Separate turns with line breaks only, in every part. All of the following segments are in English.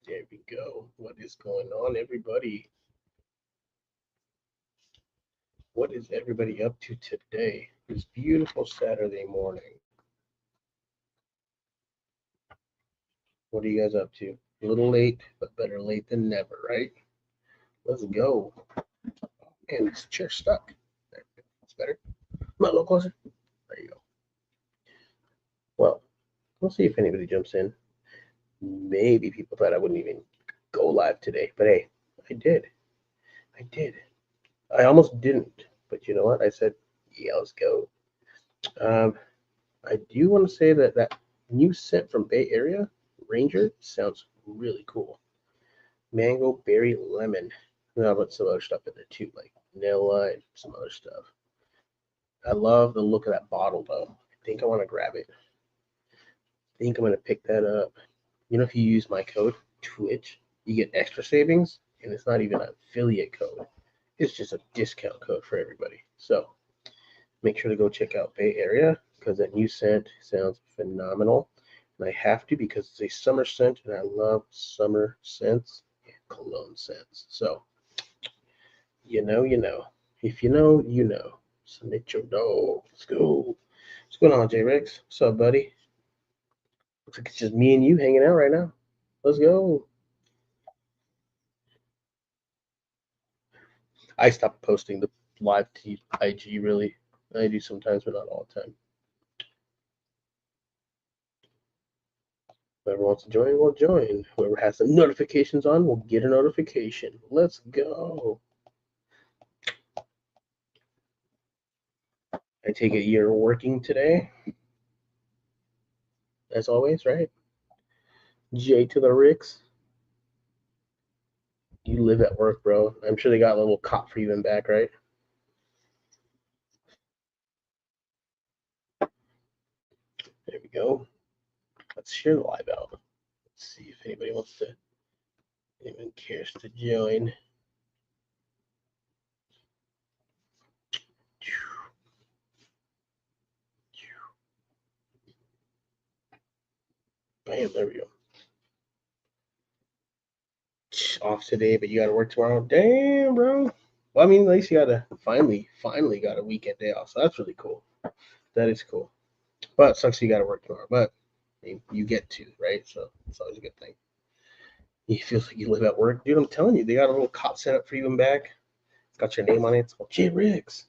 There we go. What is going on, everybody? What is everybody up to today? This beautiful Saturday morning. What are you guys up to? A little late, but better late than never, right? Let's go. And this chair stuck. There, that's better. Come on, a little closer. There you go. Well, we'll see if anybody jumps in. Maybe people thought I wouldn't even go live today, but hey, I did. I did. I almost didn't, but you know what? I said, yeah, let's go. Um, I do want to say that that new scent from Bay Area, Ranger, sounds really cool. Mango, berry, lemon. And I'll put some other stuff in there too, like vanilla and some other stuff. I love the look of that bottle though. I think I want to grab it. I think I'm going to pick that up. You know, if you use my code, Twitch, you get extra savings, and it's not even an affiliate code. It's just a discount code for everybody. So make sure to go check out Bay Area because that new scent sounds phenomenal. And I have to because it's a summer scent, and I love summer scents and cologne scents. So, you know, you know. If you know, you know. Submit your dough. Let's go. What's going on, J Rex? What's up, buddy? Looks like it's just me and you hanging out right now. Let's go. I stopped posting the live to IG, really. I do sometimes, but not all the time. Whoever wants to join will join. Whoever has the notifications on will get a notification. Let's go. I take it you're working today, as always, right? J to the Ricks. You live at work, bro. I'm sure they got a little cot for you in back, right? There we go. Let's share the live out. Let's see if anybody wants to, anyone cares to join. Bam, there we go. Off today, but you got to work tomorrow. Damn, bro. Well, I mean, at least you got to finally got a weekend day off. So that's really cool. That is cool. But sucks you got to work tomorrow. But I mean, you get to, right? So it's always a good thing. You feel like you live at work, dude. I'm telling you, they got a little cot set up for you in back. It's got your name on it. It's called J Riggs.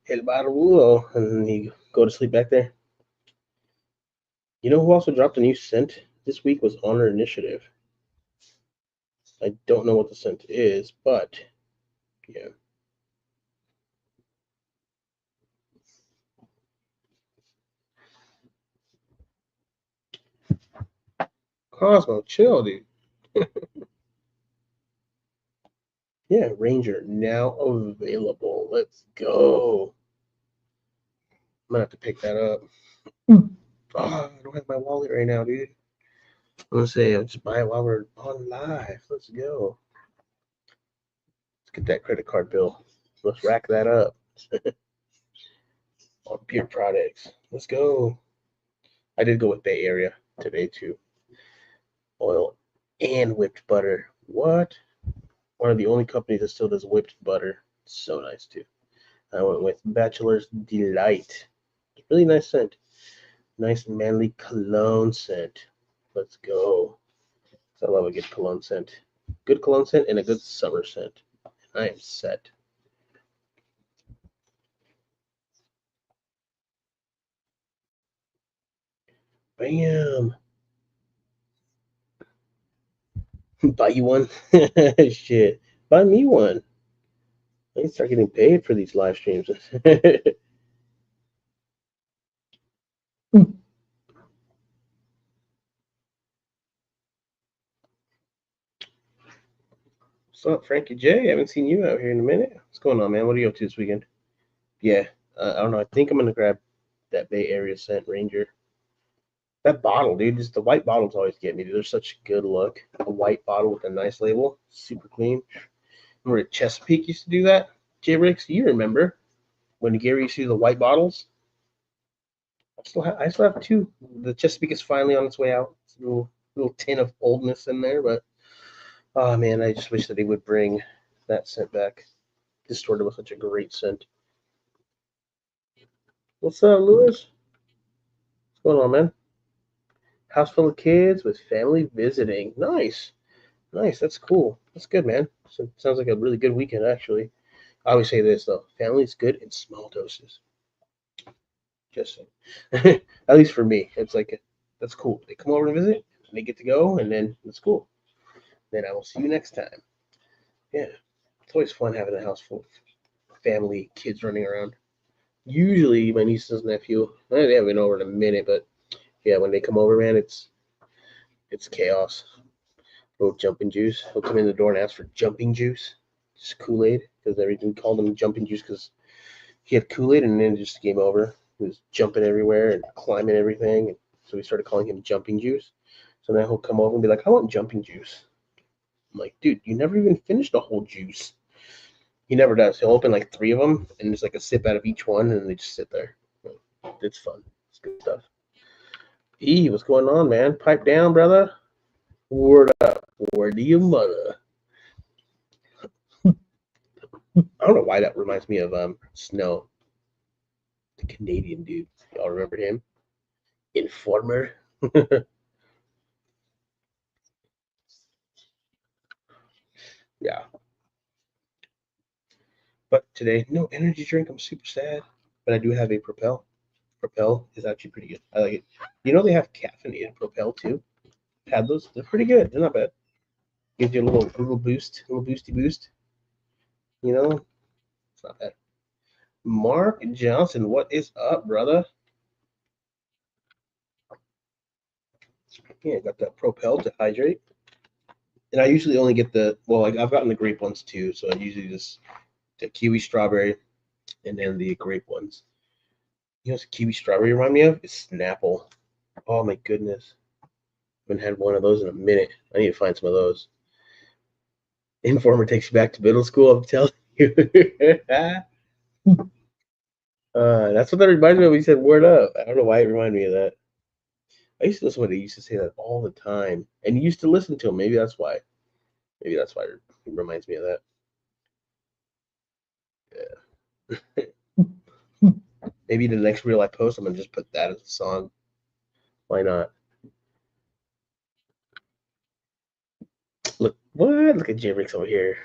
El Barbudo, and then you go to sleep back there. You know who also dropped a new scent this week was Honor Initiative. I don't know what the scent is, but yeah. Cosmo, chill, dude. Yeah, Ranger now available. Let's go. I'm gonna have to pick that up. Oh, I don't have my wallet right now, dude. I'm gonna say I'll just buy it while we're on live. Let's go. Let's get that credit card bill. Let's rack that up. On beer products. Let's go. I did go with Bay Area today too. Oil and whipped butter. What? One of the only companies that still does whipped butter. So nice too. I went with Bachelor's Delight. Really nice scent. Nice manly cologne scent. Let's go. I love a good cologne scent. Good cologne scent and a good summer scent. I am set. Bam. Buy you one? Shit. Buy me one. I need to start getting paid for these live streams. What's up, Frankie J? I haven't seen you out here in a minute. What's going on, man? What are you up to this weekend? Yeah, I don't know. I think I'm gonna grab that Bay Area scent Ranger. That bottle, dude, just the white bottles always get me. Dude. They're such a good look. A white bottle with a nice label, super clean. Remember Chesapeake used to do that? J Ricks, you remember when Gary used to do the white bottles? I still have two. The Chesapeake is finally on its way out. So little tin of oldness in there, but oh man, I just wish that he would bring that scent back. Distorted was such a great scent. What's up, Lewis? What's going on, man? House full of kids with family visiting. Nice. Nice. That's cool. That's good, man. So, sounds like a really good weekend, actually. I always say this, though. Family's good in small doses. Just saying. At least for me. It's like, that's cool. They come over to visit, and they get to go, and then it's cool. Then I will see you next time. Yeah. It's always fun having a house full of family, kids running around. Usually, my nieces and nephew, they haven't been over in a minute, but yeah, when they come over, man, it's chaos. Little jumping juice. He'll come in the door and ask for jumping juice, just Kool Aid, because everything called him jumping juice because he had Kool Aid, and then just game over. He was jumping everywhere and climbing everything, and so we started calling him jumping juice. So now he'll come over and be like, "I want jumping juice." I'm like, "Dude, you never even finished the whole juice." He never does. He'll open like three of them, and there's like a sip out of each one, and they just sit there. It's fun. It's good stuff. E, what's going on, man? Pipe down, brother. Word up. Word to your mother. I don't know why that reminds me of Snow, the Canadian dude. Y'all remember him? Informer. Yeah. But today, no energy drink. I'm super sad. But I do have a Propel. Propel is actually pretty good. I like it. You know they have caffeinated Propel too. Had those? They're pretty good. They're not bad. Gives you a little boost, a little boosty boost. You know, it's not bad. Mark Johnson, what is up, brother? Yeah, got that Propel to hydrate. And I usually only get like I've gotten the grape ones too, so I usually just the kiwi strawberry and then the grape ones. You know what kiwi strawberry remind me of? It's Snapple. Oh my goodness. I haven't had one of those in a minute. I need to find some of those. Informer takes you back to middle school, I'm telling you. That's what that reminds me of when you said word up. I don't know why it reminded me of that. I used to listen to they used to say that all the time. And you used to listen to them. Maybe that's why. Maybe that's why it reminds me of that. Yeah. Maybe the next reel I post, I'm gonna just put that as a song. Why not? Look, what? Look at J Ricks over here.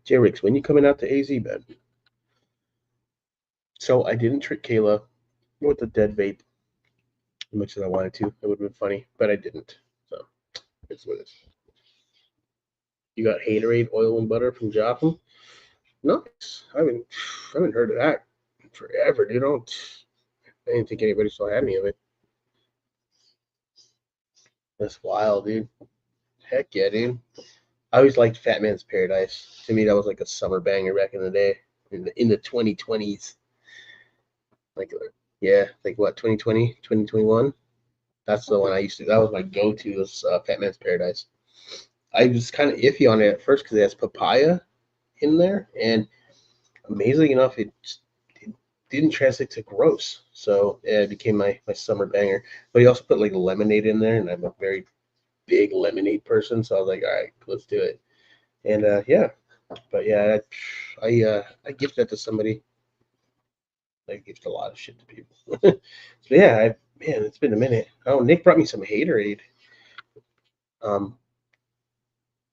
J Ricks, when you coming out to AZ, man? So I didn't trick Kayla with the dead vape as much as I wanted to. It would have been funny, but I didn't. So it's what it is. You got Haterade oil and butter from Jotham? Nice. I haven't heard of that in forever, dude. I didn't think anybody still had any of it. That's wild, dude. Heck yeah, dude. I always liked Fat Man's Paradise. To me, that was like a summer banger back in the day, in the 2020s. Like, yeah, like what, 2020, 2021? That's the one I used to. That was my go-to. Was Fat Man's Paradise. I was kind of iffy on it at first because it has papaya in there, and amazingly enough, it didn't translate to gross. So yeah, it became my summer banger. But he also put like lemonade in there, and I'm a very big lemonade person, so I was like, all right, let's do it. And yeah, but yeah, I gift that to somebody. I gift a lot of shit to people. So yeah, man, it's been a minute. Oh, Nick brought me some Haterade um,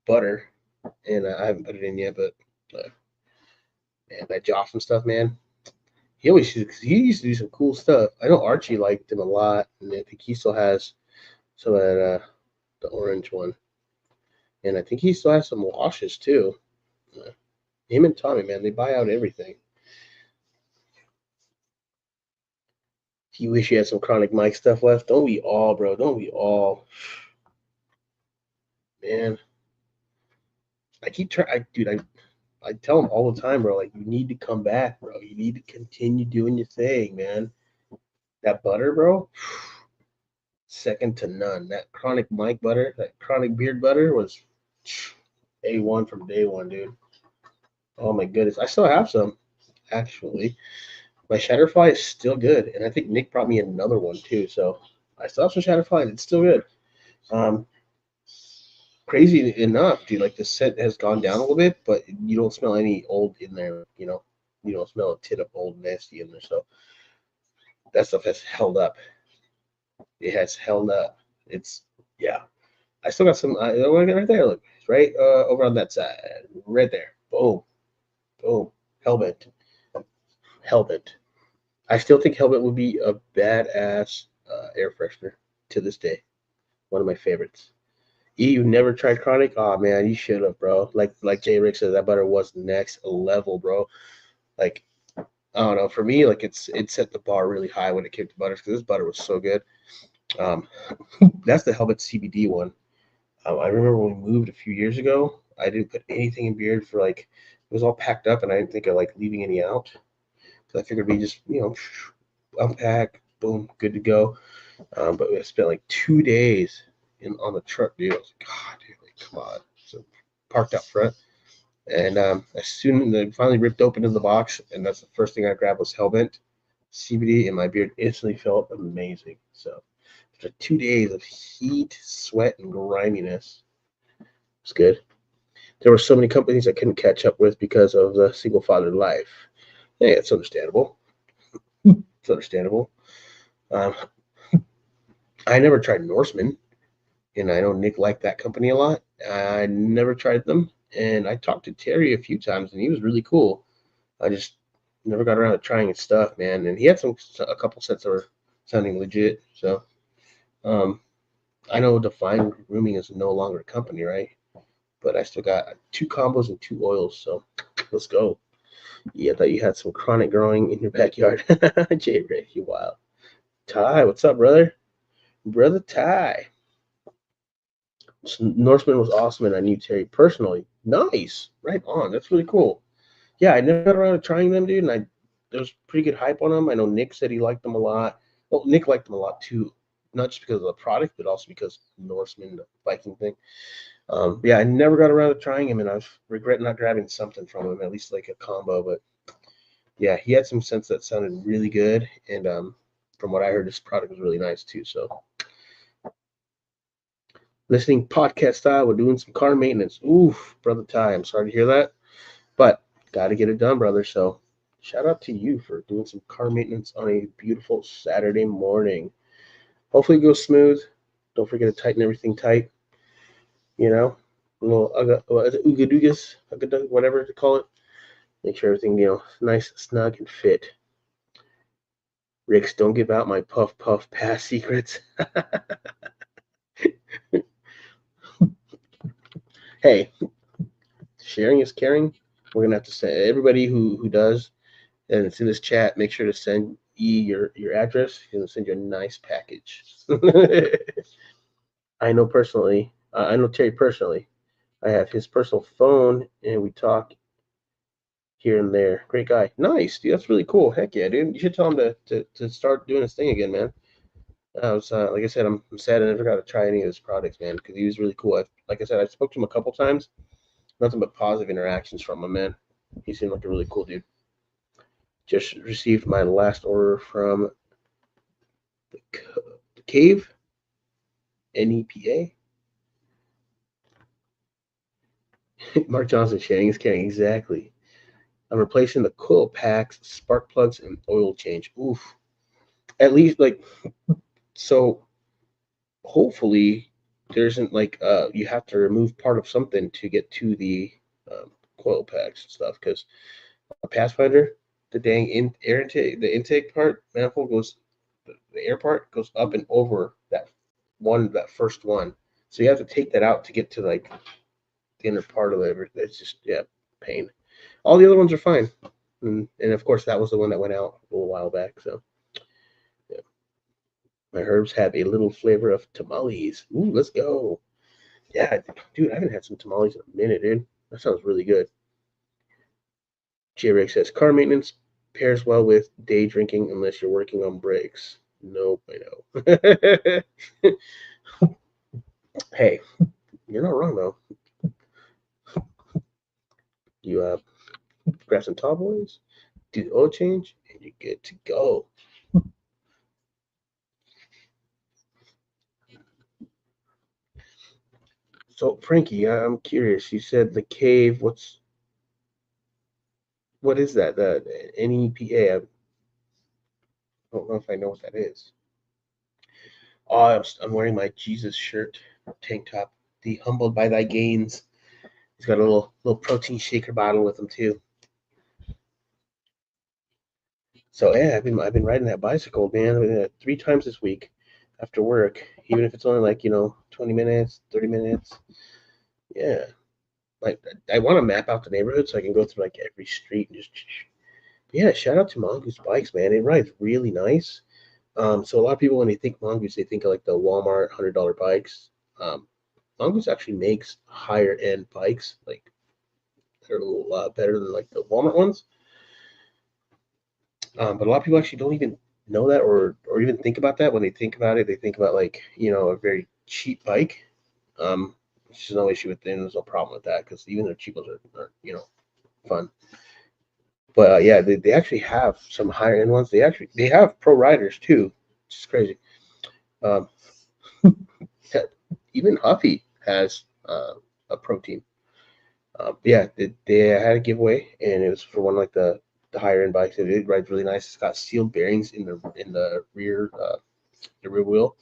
butter, and I haven't put it in yet, but man, that Joffin stuff, man. He used to do some cool stuff. I know Archie liked him a lot, and I think he still has some of that the orange one, and I think he still has some washes too. Uh, Him and Tommy, man, they buy out everything. You wish you had some chronic Mike stuff left. Don't we all, bro? Don't we all, man? I keep trying, dude. I tell him all the time, bro. Like you need to come back, bro. You need to continue doing your thing, man. That butter, bro, second to none. That chronic Mike butter, that chronic beard butter was A1 from day one, dude. Oh my goodness, I still have some actually. My Shatterfly is still good, and I think Nick brought me another one too. So I still have some Shatterfly, and it's still good. Um, Crazy enough, dude. Like the scent has gone down a little bit, but you don't smell any old in there. You don't smell a tit of old nasty in there. So that stuff has held up. It has held up. It's yeah. I still got some. Right there. Look, it's right over on that side, right there. Boom, boom. Helmet, helmet. I still think helmet would be a badass air freshener to this day. One of my favorites. You never tried chronic? Oh man, you should have, bro. Like Jay Rick said, that butter was next level, bro. Like I don't know, for me, like it set the bar really high when it came to butters because this butter was so good. Um, that's the Helmet CBD one. I remember when we moved a few years ago, I didn't put anything in beard for like it was all packed up, and I didn't think of like leaving any out. So I figured we just unpack, boom, good to go. But we spent like 2 days on the truck, dude. I was like, God, dude, like, come on. So parked out front, and as soon as I finally ripped open the box, and that's the first thing I grabbed was Hellbent CBD, and my beard instantly felt amazing. So after 2 days of heat, sweat, and griminess, it's good. There were so many companies I couldn't catch up with because of the single father life. Yeah, it's understandable. It's understandable. Um, I never tried Norseman, and I know Nick liked that company a lot. I never tried them, and I talked to Terry a few times, and he was really cool. I just never got around to trying his stuff, man. And he had a couple sets that were sounding legit. So I know Define Grooming is no longer a company, right? But I still got two combos and two oils, so let's go. Yeah, I thought you had some chronic growing in your backyard. Jay Ray, you wild. Ty, what's up, brother? Brother Ty. Norseman was awesome, and I knew Terry personally. Nice, right on. That's really cool. Yeah, I never got around to trying them, dude, and there was pretty good hype on them. I know Nick said he liked them a lot. Well, Nick liked them a lot too, not just because of the product, but also because Norseman, the Viking thing. Yeah, I never got around to trying him, and I regret not grabbing something from him, at least like a combo. But yeah, he had some scents that sounded really good, and from what I heard, this product was really nice too. So listening podcast style, we're doing some car maintenance. Oof, brother Ty, I'm sorry to hear that, but got to get it done, brother. So shout out to you for doing some car maintenance on a beautiful Saturday morning. Hopefully it goes smooth. Don't forget to tighten everything tight. You know, a little ooga whatever to call it. Make sure everything nice, snug, and fit. Ricks, don't give out my puff puff pass secrets. Hey, sharing is caring. We're gonna have to send everybody who does, and it's in this chat. Make sure to send your address. He's gonna send you a nice package. I know personally. I know Terry personally. I have his personal phone, and we talk here and there. Great guy. Nice, dude. That's really cool. Heck yeah, dude. You should tell him to start doing his thing again, man. I was like I said, I'm sad I never got to try any of his products, man, because he was really cool. Like I said, I spoke to him a couple times. Nothing but positive interactions from him, man. He seemed like a really cool dude. Just received my last order from the Cave, NEPA. Mark Johnson sharing is caring. Exactly. I'm replacing the coil packs, spark plugs, and oil change. Oof. At least, like, so hopefully there isn't like you have to remove part of something to get to the coil packs and stuff because a Pathfinder, the dang air intake, the intake part manifold goes, the air part goes up and over that first one. So you have to take that out to get to like the inner part of it. It's just pain. All the other ones are fine, and of course that was the one that went out a little while back. So yeah, my herbs have a little flavor of tamales. Ooh, let's go. Yeah, dude, I haven't had some tamales in a minute, dude. That sounds really good. J Rick says car maintenance pairs well with day drinking unless you're working on brakes. Nope, I know. Hey, you're not wrong though. You grab some tall boys. do the oil change, and you're good to go. So, Frankie, I'm curious. You said the cave. What is that? The NEPA. I don't know if I know what that is. Oh, I'm wearing my Jesus shirt, tank top. The humbled by thy gains. He's got a little protein shaker bottle with him too. So yeah, I've been riding that bicycle, man, 3 times this week after work, even if it's only like 20 minutes, 30 minutes. Yeah, like I want to map out the neighborhood so I can go through like every street and just. Yeah, shout out to Mongoose Bikes, man. It rides really nice. So a lot of people when they think Mongoose, they think of like the Walmart $100 bikes. Mongoose actually makes higher end bikes, like that are a little better than like the Walmart ones. But a lot of people actually don't even know that or even think about that. When they think about it, they think about like a very cheap bike. Which is no issue with them. There's no problem with that because even their cheap ones are fun. But yeah, they actually have some higher end ones. They have pro riders too, which is crazy. Um, even Huffy has a pro team. Yeah, they had a giveaway, and it was for one like the higher end bikes. It rides really nice. It's got sealed bearings in the rear wheel,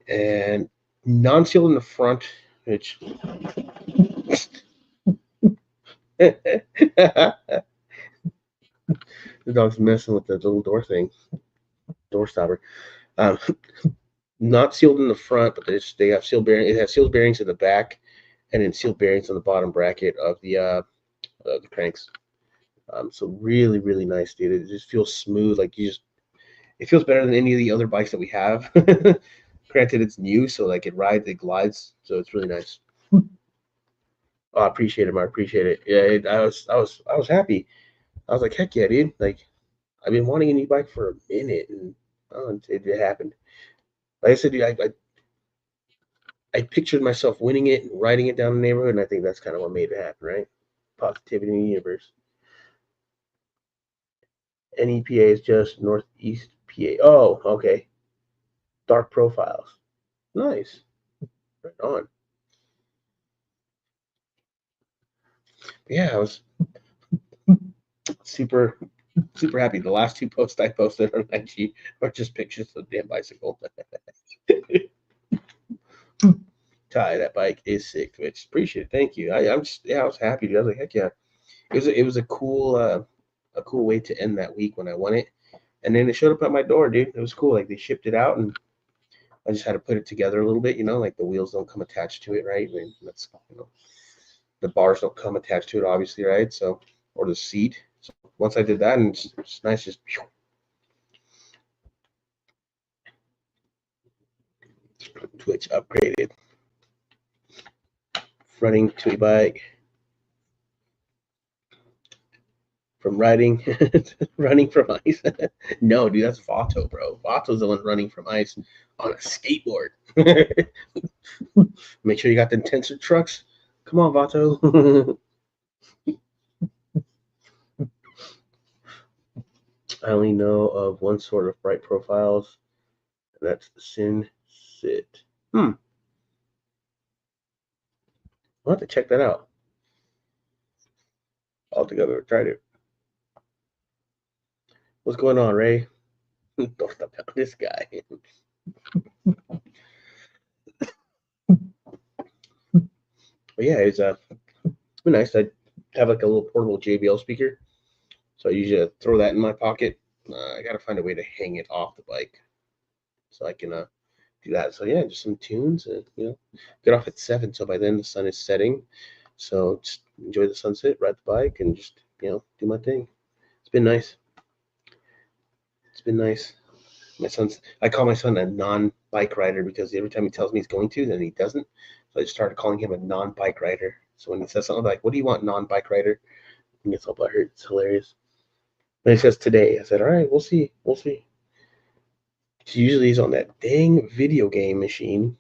and non-sealed in the front. Which the dog's messing with the little door stopper. Um, not sealed in the front, but they have sealed bearings. It has sealed bearings in the back, and then sealed bearings on the bottom bracket of the cranks. So really, really nice, dude. It just feels smooth. Like it feels better than any of the other bikes that we have. Granted, it's new, so like it glides, so it's really nice. Oh, I appreciate it, Mark. Appreciate it. Yeah, I was happy. I was like, heck yeah, dude. Like I've been wanting a new bike for a minute, and it happened. Like I said, dude, I pictured myself winning it and riding it down the neighborhood, and I think that's kind of what made it happen, right? Positivity in the universe. NEPA is just Northeast PA. Oh, okay. Dark profiles. Nice. Right on. Yeah, I was super super happy. The last 2 posts I posted on IG are just pictures of the damn bicycle. Ty, that bike is sick, Twitch. Appreciate it. Thank you. I was happy, dude. I was like, heck yeah. It was a cool way to end that week when I won it. And then it showed up at my door, dude. It was cool. Like they shipped it out and I just had to put it together a little bit, like the wheels don't come attached to it, right? I mean, the bars don't come attached to it, obviously, right? So, or the seat. So once I did that, and it's nice, just Twitch upgraded, running to a bike, from riding, running from ice. No, dude, that's Vato, bro. Vato's the one running from ice on a skateboard. Make sure you got the tensor trucks. Come on, Vato. I only know of one sort of bright profiles, and that's the Sin Sit. I'll have to check that out altogether. Tried it. What's going on, Ray? Don't stop down this guy. But yeah, it's been nice. I have like a little portable JBL speaker, so I usually throw that in my pocket. I gotta find a way to hang it off the bike so I can do that. So yeah, just some tunes, and get off at 7. So by then the sun is setting. So just enjoy the sunset, ride the bike, and just do my thing. It's been nice. It's been nice. I call my son a non-bike rider because every time he tells me he's going to, then he doesn't. So I just started calling him a non-bike rider. So when he says something like, "What do you want, non-bike rider?" He gets all butthurt. It's hilarious. And he says today. I said, "All right, we'll see. We'll see." Usually he's on that dang video game machine.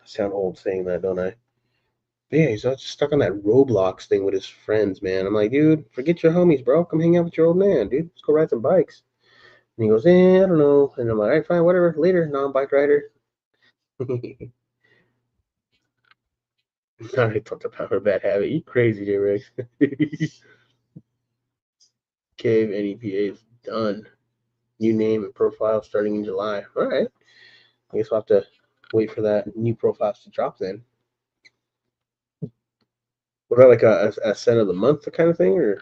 I sound old saying that, don't I? Yeah, he's just stuck on that Roblox thing with his friends, man. I'm like, dude, forget your homies, bro. Come hang out with your old man, dude. Let's go ride some bikes. And he goes, I don't know. And I'm like, all right, fine, whatever. Later, non-bike rider. I talked about her bad habit. You crazy, J Rex. Cave NEPA is done. New name and profile starting in July. All right. I guess we'll have to wait for that new profiles to drop then. Was that like a set of the month kind of thing, or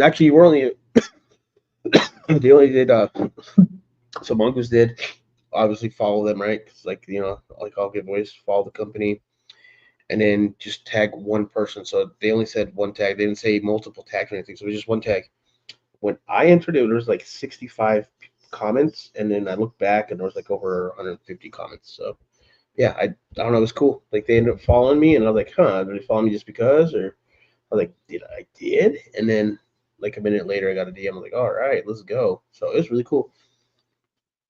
actually we're only they only did so Mongoose did obviously follow them, right? 'Cause like like all giveaways, follow the company, and then just tag one person. So they only said one tag. They didn't say multiple tags or anything. So it was just one tag. When I entered it, there was like 65 comments, and then I looked back and there was like over 150 comments. So yeah, I don't know. It was cool. Like they ended up following me, and I was like, huh, did they follow me just because? Or I was like, did? And then like a minute later, I got a DM. I'm like, all right, let's go. So it was really cool.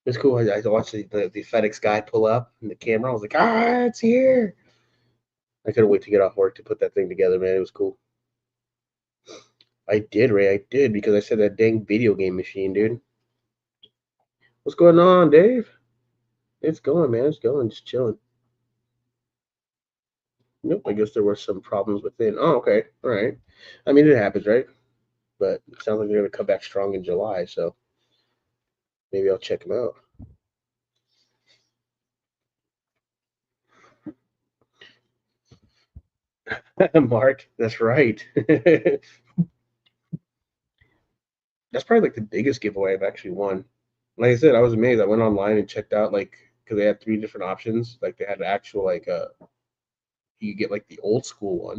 It's cool. I watched the FedEx guy pull up in the camera. I was like, it's here. I couldn't wait to get off work to put that thing together, man. It was cool. I did, Ray. I did because I said that dang video game machine, dude. What's going on, Dave? It's going, man. It's going. Just chilling. Nope. I guess there were some problems within. Oh, okay. All right. I mean, it happens, right? But it sounds like they're going to come back strong in July, so maybe I'll check them out. Mark, that's right. That's probably like the biggest giveaway I've actually won. Like I said, I was amazed. I went online and checked out like because they had three different options. Like they had an actual you get like the old school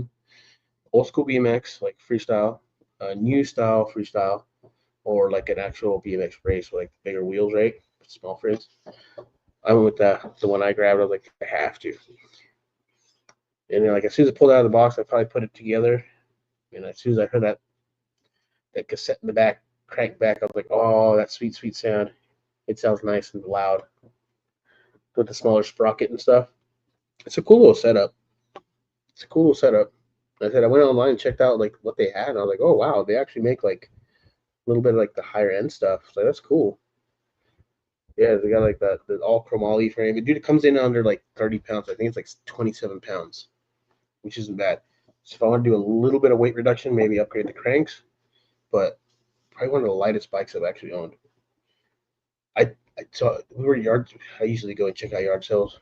BMX like freestyle, new style freestyle, or like an actual BMX race with like bigger wheels, right? Small frames. I went with the one I grabbed. I was like, I have to. And then like as soon as I pulled it out of the box, I probably put it together. And as soon as I heard that cassette in the back crank back, I was like, oh, that sweet sweet sound. It sounds nice and loud with the smaller sprocket and stuff. It's a cool little setup. It's a cool little setup. Like I said I went online and checked out like what they had, and I was like, oh wow, they actually make like a little bit of like the higher end stuff. So that's cool. Yeah, they got like the all chromoly frame. Dude, it comes in under like 30 pounds. I think it's like 27 pounds, which isn't bad. So if I want to do a little bit of weight reduction, maybe upgrade the cranks. But probably one of the lightest bikes I've actually owned. I saw we were yard. I usually go and check out yard sales.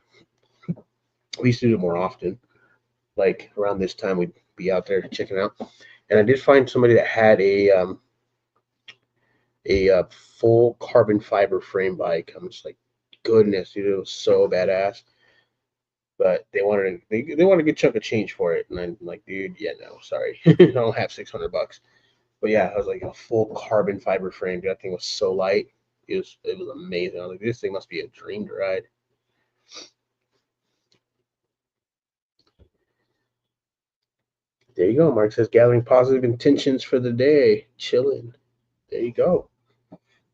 We used to do it more often. Like around this time, we'd be out there checking out. And I did find somebody that had a full carbon fiber frame bike. I'm just like, goodness, dude, it was so badass. But they wanted a good chunk of change for it, and I'm like, dude, yeah, no, sorry, I don't have $600. But yeah, I was like a full carbon fiber frame. Dude, that thing was so light. It was amazing. I was like, this thing must be a dream to ride. There you go. Mark says gathering positive intentions for the day, chilling. There you go.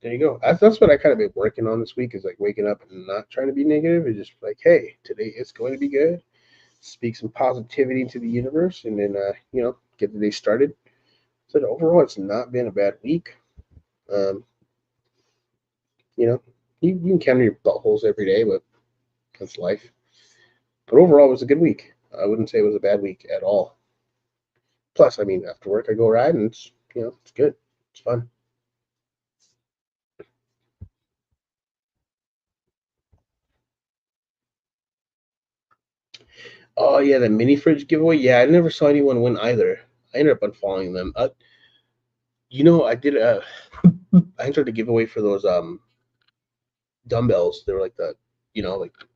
There you go. That's what I kind of been working on this week is like waking up and not trying to be negative. It's just like, hey, today it's going to be good. Speak some positivity into the universe, and then get the day started. So overall, it's not been a bad week. Um, you know, you encounter your buttholes every day, but that's life. But overall, it was a good week. I wouldn't say it was a bad week at all. Plus, I mean, after work, I go ride, and it's good. It's fun. Oh yeah, the mini fridge giveaway. Yeah, I never saw anyone win either. I ended up unfollowing them. I did I entered a giveaway for those dumbbells. They were like like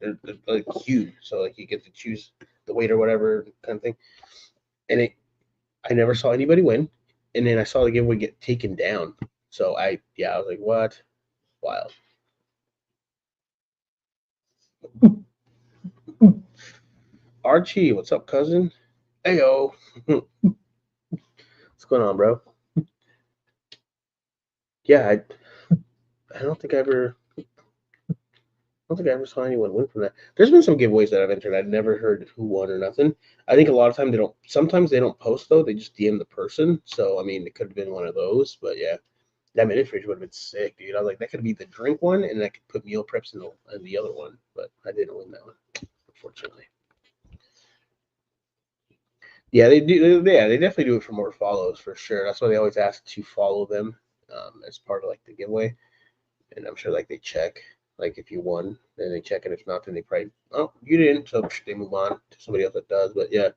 they're like huge, so like you get to choose the weight or whatever kind of thing. And I never saw anybody win, and then I saw the giveaway get taken down. So I was like, what? Wild. Archie, what's up, cousin? Heyo, what's going on, bro? Yeah, I don't think I ever saw anyone win from that. There's been some giveaways that I've entered. I've never heard who won or nothing. I think a lot of time they don't. Sometimes they don't post though. They just DM the person. So I mean, it could have been one of those. But yeah, that mini fridge would have been sick, dude. I was like, that could be the drink one, and I could put meal preps in the other one. But I didn't win that one, unfortunately. Yeah, they do. Yeah, they definitely do it for more follows for sure. That's why they always ask to follow them as part of like the giveaway. And I'm sure like they check like if you won, then they check, and if not, then they probably you didn't, so they move on to somebody else that does. But yeah,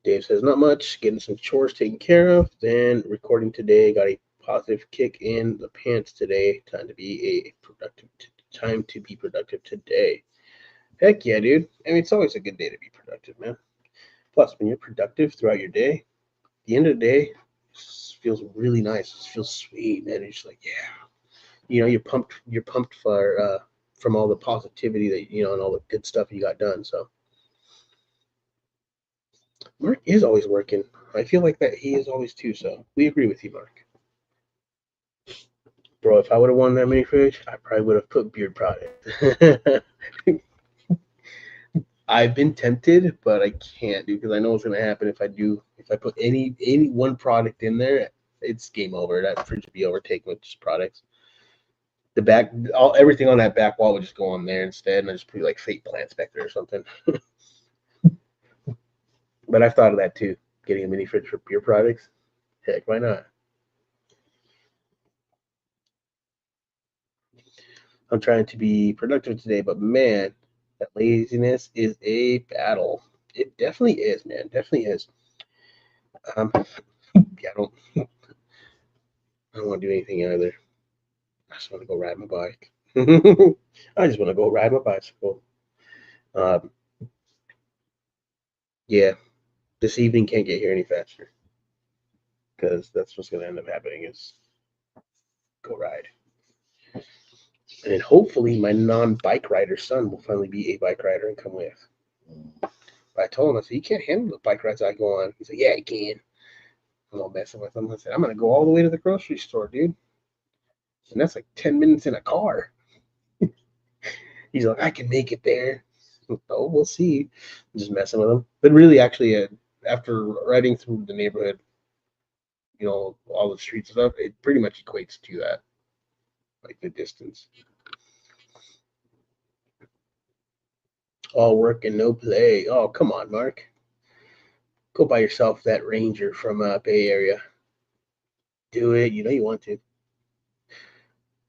Dave says not much, getting some chores taken care of, then recording today. Got a positive kick in the pants today. Time to be productive today. Heck yeah, dude. I mean, it's always a good day to be productive, man. Plus, when you're productive throughout your day, the end of the day feels really nice. It feels sweet, man. It's just like, yeah, you're pumped for from all the positivity that and all the good stuff you got done. So Mark is always working. I feel like that he is always too. So we agree with you, Mark. Bro, if I would have won that mini fridge, I probably would have put beard product. I've been tempted, but I can't do because I know what's gonna happen if I do. If I put any one product in there, it's game over. That fridge would be overtaken with just products. The back, everything on that back wall would just go on there instead, and I just put like fake plants back there or something. But I've thought of that too, getting a mini fridge for beer products. Heck, why not? I'm trying to be productive today, but man, that laziness is a battle. It definitely is, man. Definitely is. Yeah, I don't want to do anything either. I just want to go ride my bike. I just want to go ride my bicycle. Um, yeah, this evening can't get here any faster because that's what's going to end up happening is go ride. And hopefully my non-bike rider son will finally be a bike rider and come with. But I told him, I said, you can't handle the bike rides I go on. He said, yeah, I can. I'm all messing with him. I said, I'm going to go all the way to the grocery store, dude. And that's like 10 minutes in a car. He's like, I can make it there. Oh, we'll see. I'm just messing with him. But really, actually, after riding through the neighborhood, all the streets and stuff, it pretty much equates to that, like the distance. All work and no play. Oh, come on, Mark. Go buy yourself that Ranger from Bay Area. Do it. You know you want to.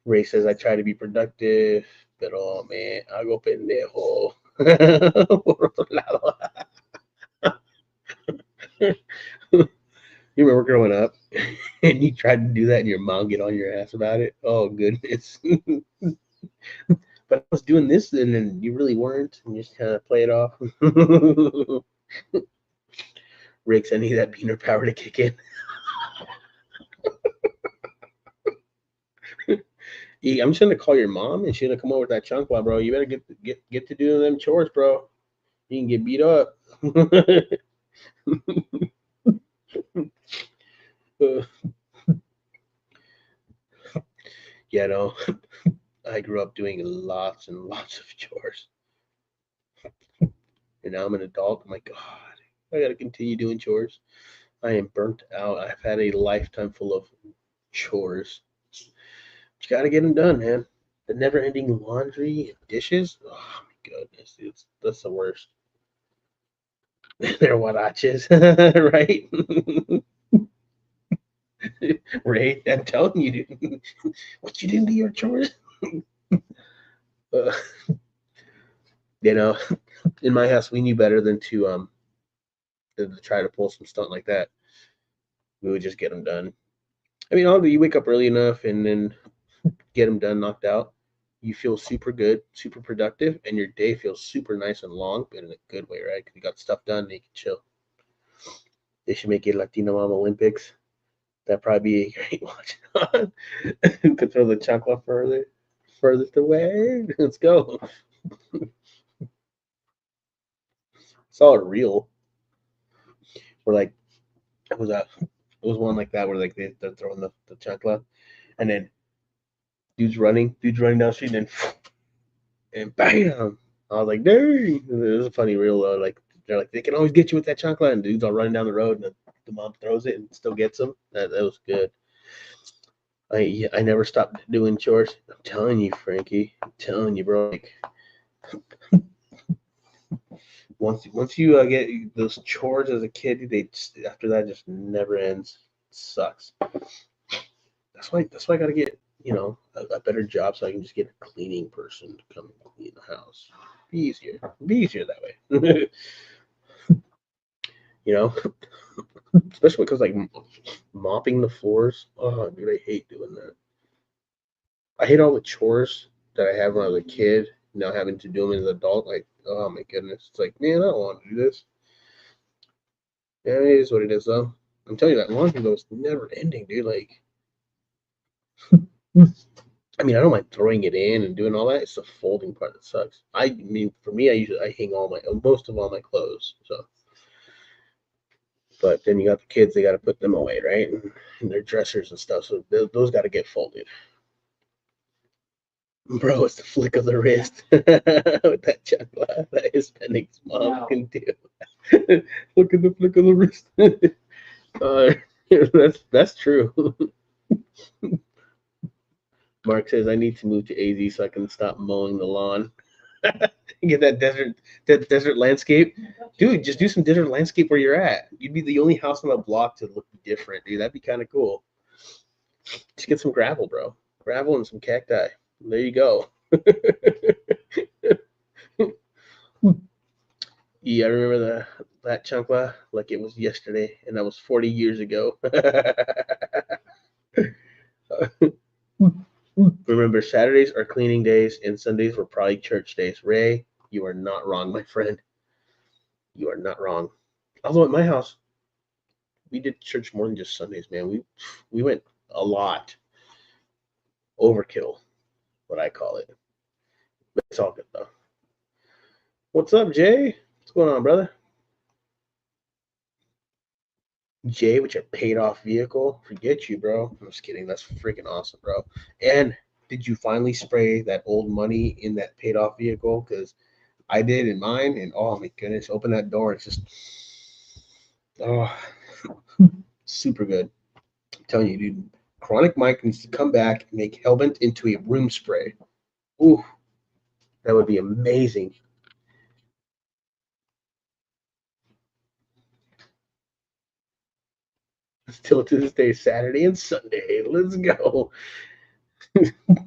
Ray says, I try to be productive, but oh man, hago pendejo. Por otro lado. You remember growing up and you tried to do that and your mom get on your ass about it? Oh, goodness. But I was doing this and then you really weren't and you just kind of play it off. Riggs, I need that beaner power to kick in. I'm just gonna call your mom and she's gonna come over with that chancla, bro. You better get to doing them chores, bro. You can get beat up. Yeah, no. I grew up doing lots and lots of chores. And now I'm an adult. I'm like, God, I gotta continue doing chores. I am burnt out. I've had a lifetime full of chores. You gotta get them done, man. The never-ending laundry, dishes. Oh my goodness, dude, that's the worst. They're huaraches, right? Ray, I'm telling you, dude. What you didn't do your chores? Uh, you know, in my house, we knew better than to try to pull some stunt like that. We would just get them done. I mean, although you wake up early enough and then get them done, knocked out, you feel super good, super productive, and your day feels super nice and long, but in a good way, right? Because you got stuff done and you can chill. They should make it Latino Mom Olympics. That'd probably be a great watch. Could throw the chocolate furthest away. Let's go. It's all real. We're like, what was that? It was one like that where like they're throwing the chancla, and then dude's running down the street, and then and bam! I was like, dang! It was a funny reel though. Like they're like they can always get you with that chancla, and dudes are running down the road, and the mom throws it and still gets them. That was good. I never stopped doing chores. I'm telling you, Frankie. I'm telling you, bro. Like once you get those chores as a kid, they just, after that just never ends. It sucks. That's why I gotta get a better job so I can just get a cleaning person to come and clean the house. Be easier that way. you know, especially because like mopping the floors. Oh, dude, I hate doing that. I hate all the chores that I had when I was a kid. Now having to do them as an adult, like, oh my goodness, it's like, man, I don't want to do this. Yeah, it is what it is, though. I'm telling you that laundry though is never ending, dude. Like, I mean, I don't mind throwing it in and doing all that. It's the folding part that sucks. I mean, for me, I hang most of all my clothes. So, but then you got the kids; they got to put them away, right? And their dressers and stuff. So those got to get folded. Bro, it's the flick of the wrist with that chocolate that Hispanic mom can do. Look at the flick of the wrist. uh, that's true. Mark says I need to move to AZ so I can stop mowing the lawn. Get that desert landscape, dude. Just do some desert landscape where you're at. You'd be the only house on the block to look different, dude. That'd be kind of cool. Just get some gravel, bro. Gravel and some cacti. There you go. Yeah, I remember that chancla like it was yesterday, and that was 40 years ago. Remember, Saturdays are cleaning days, and Sundays were probably church days. Ray, you are not wrong, my friend. You are not wrong. Although at my house, we did church more than just Sundays, man. We went a lot. Overkill, what I call it. But it's all good though. What's up, Jay? What's going on, brother? Jay, which a paid off vehicle. Forget you, bro. I'm just kidding. That's freaking awesome, bro. And did you finally spray that old money in that paid off vehicle? Because I did in mine, and oh my goodness, open that door. It's just, oh, super good. I'm telling you, dude. Chronic Mike needs to come back and make Hellbent into a room spray. Ooh, that would be amazing. Still to this day, Saturday and Sunday. Let's go.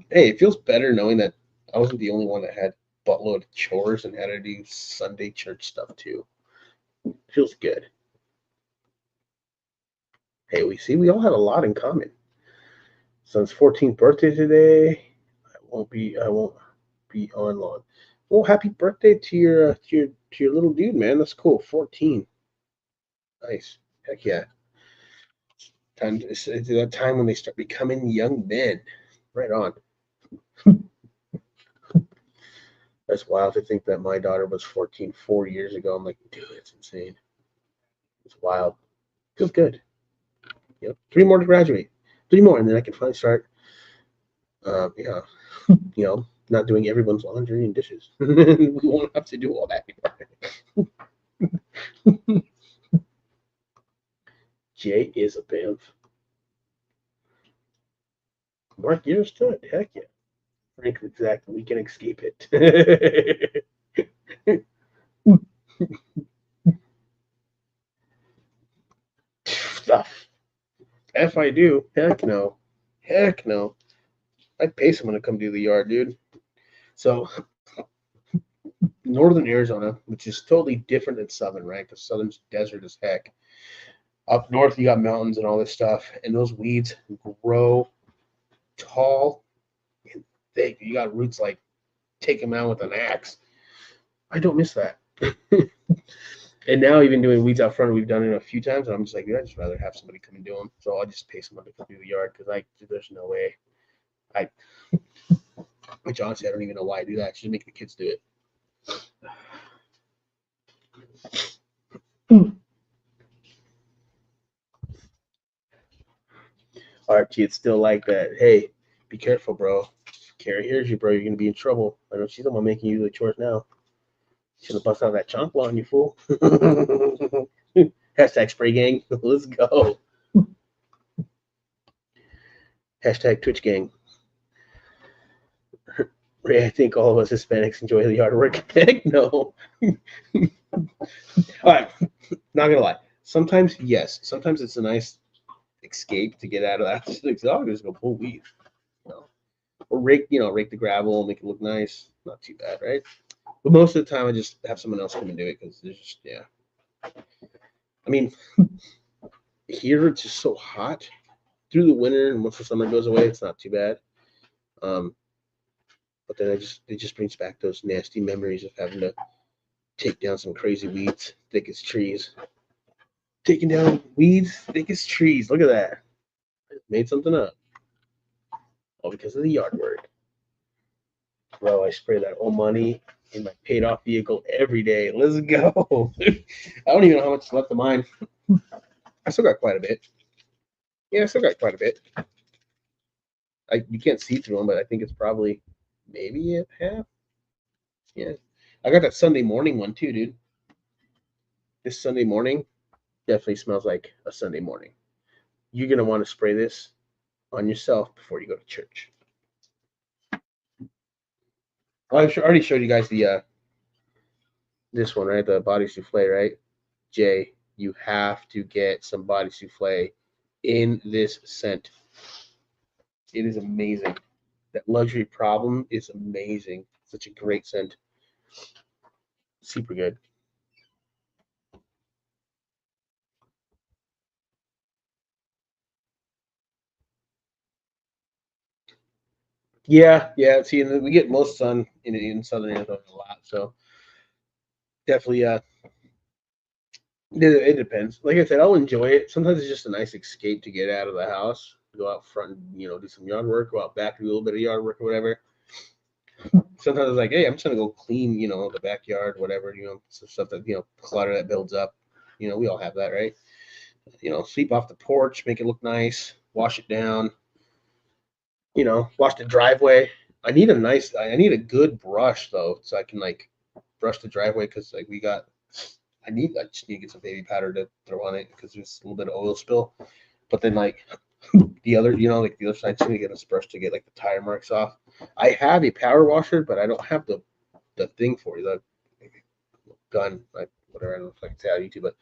Hey, it feels better knowing that I wasn't the only one that had buttload of chores and had to do Sunday church stuff too. Feels good. Hey, we all have a lot in common. Son's 14th birthday today. I won't be on long. Well, happy birthday to your little dude, man. That's cool. 14. Nice. Heck yeah. It's that time when they start becoming young men. Right on. That's wild to think that my daughter was 14 4 years ago. I'm like, dude, it's insane. It's wild. Feels good. Yep. 3 more to graduate. 3 more, and then I can finally start. Yeah, not doing everyone's laundry and dishes. We won't have to do all that anymore. Jay is a bimp. Mark, you're still it. Heck yeah. Frank, exactly. We can escape it. Stuff. If I do, heck no. Heck no. I'd pay someone to come do the yard, dude. So, northern Arizona, which is totally different than southern, right? Because southern's desert as heck. Up north, you got mountains and all this stuff, and those weeds grow tall and thick. You got roots like take them out with an axe. I don't miss that. And now, even doing weeds out front, we've done it a few times, and I'm just like, dude, I'd just rather have somebody come and do them. So I'll just pay someone to come do the yard because there's no way. I, which honestly, I don't even know why I do that. I should make the kids do it. Archie, it's still like that. Hey, be careful, bro. Carrie hears you, bro. You're gonna be in trouble. I know she's the one making you do the chores now. Should have busted out that chancla on you, fool. Hashtag spray gang. Let's go. Hashtag Twitch gang. Ray, I think all of us Hispanics enjoy the yard work. Heck no. All right, not gonna lie. Sometimes, yes. Sometimes it's a nice escape to get out of that. Like, oh, just go pull weed. You know? Or rake the gravel, make it look nice. Not too bad, right? But most of the time, I just have someone else come and do it because there's just, yeah. I mean, here it's just so hot through the winter, and once the summer goes away, it's not too bad. But then it just brings back those nasty memories of having to take down some crazy weeds thick as trees. Taking down weeds thick as trees. Look at that. I made something up. All because of the yard work. Bro, I spray that old money in my paid off vehicle every day. Let's go. I don't even know how much is left of mine. I still got quite a bit. Yeah, I still got quite a bit. You can't see through them, but I think it's probably maybe a half. Yeah. I got that Sunday morning one too, dude. This Sunday morning definitely smells like a Sunday morning. You're going to want to spray this on yourself before you go to church. I already showed you guys the this one, right? The body souffle, right? Jay, you have to get some body souffle in this scent. It is amazing. That luxury problem is amazing. Such a great scent. Super good. Yeah, yeah. See, we get most sun in southern Arizona a lot, so definitely. It depends. Like I said, I'll enjoy it. Sometimes it's just a nice escape to get out of the house, go out front, and do some yard work, go out back, do a little bit of yard work or whatever. Sometimes it's like, hey, I'm just gonna go clean, the backyard, whatever, some stuff that clutter that builds up. We all have that, right? Sweep off the porch, make it look nice, wash it down. Wash the driveway. I need a good brush though, so I can like brush the driveway because like I just need to get some baby powder to throw on it because there's a little bit of oil spill. But then like the other, like the other side, too, to get a brush to get like the tire marks off. I have a power washer, but I don't have the thing for you, the gun, like whatever. I don't know if I can say on YouTube, but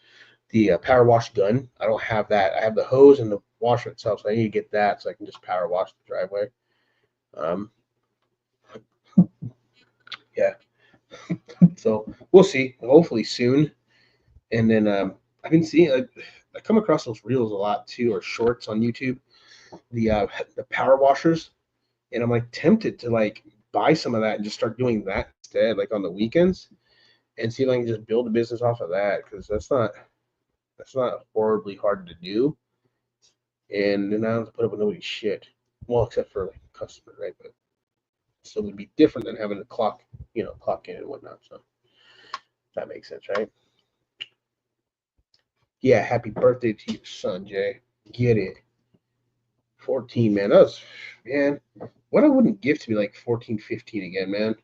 the power wash gun. I don't have that. I have the hose and the washer itself, so I need to get that so I can just power wash the driveway. Um, yeah. So we'll see. Hopefully soon. And then I've been seeing. I come across those reels a lot too, or shorts on YouTube. The power washers, and I'm like tempted to like buy some of that and just start doing that instead, like on the weekends, and see if I can just build a business off of that because that's not horribly hard to do, and then I don't have to put up with nobody's shit. Well, except for like customer, right? But still would be different than having to clock in and whatnot. So that makes sense, right? Yeah, happy birthday to your son, Jay. Get it. 14, man. Man, what I wouldn't give to be like 14, 15 again, man.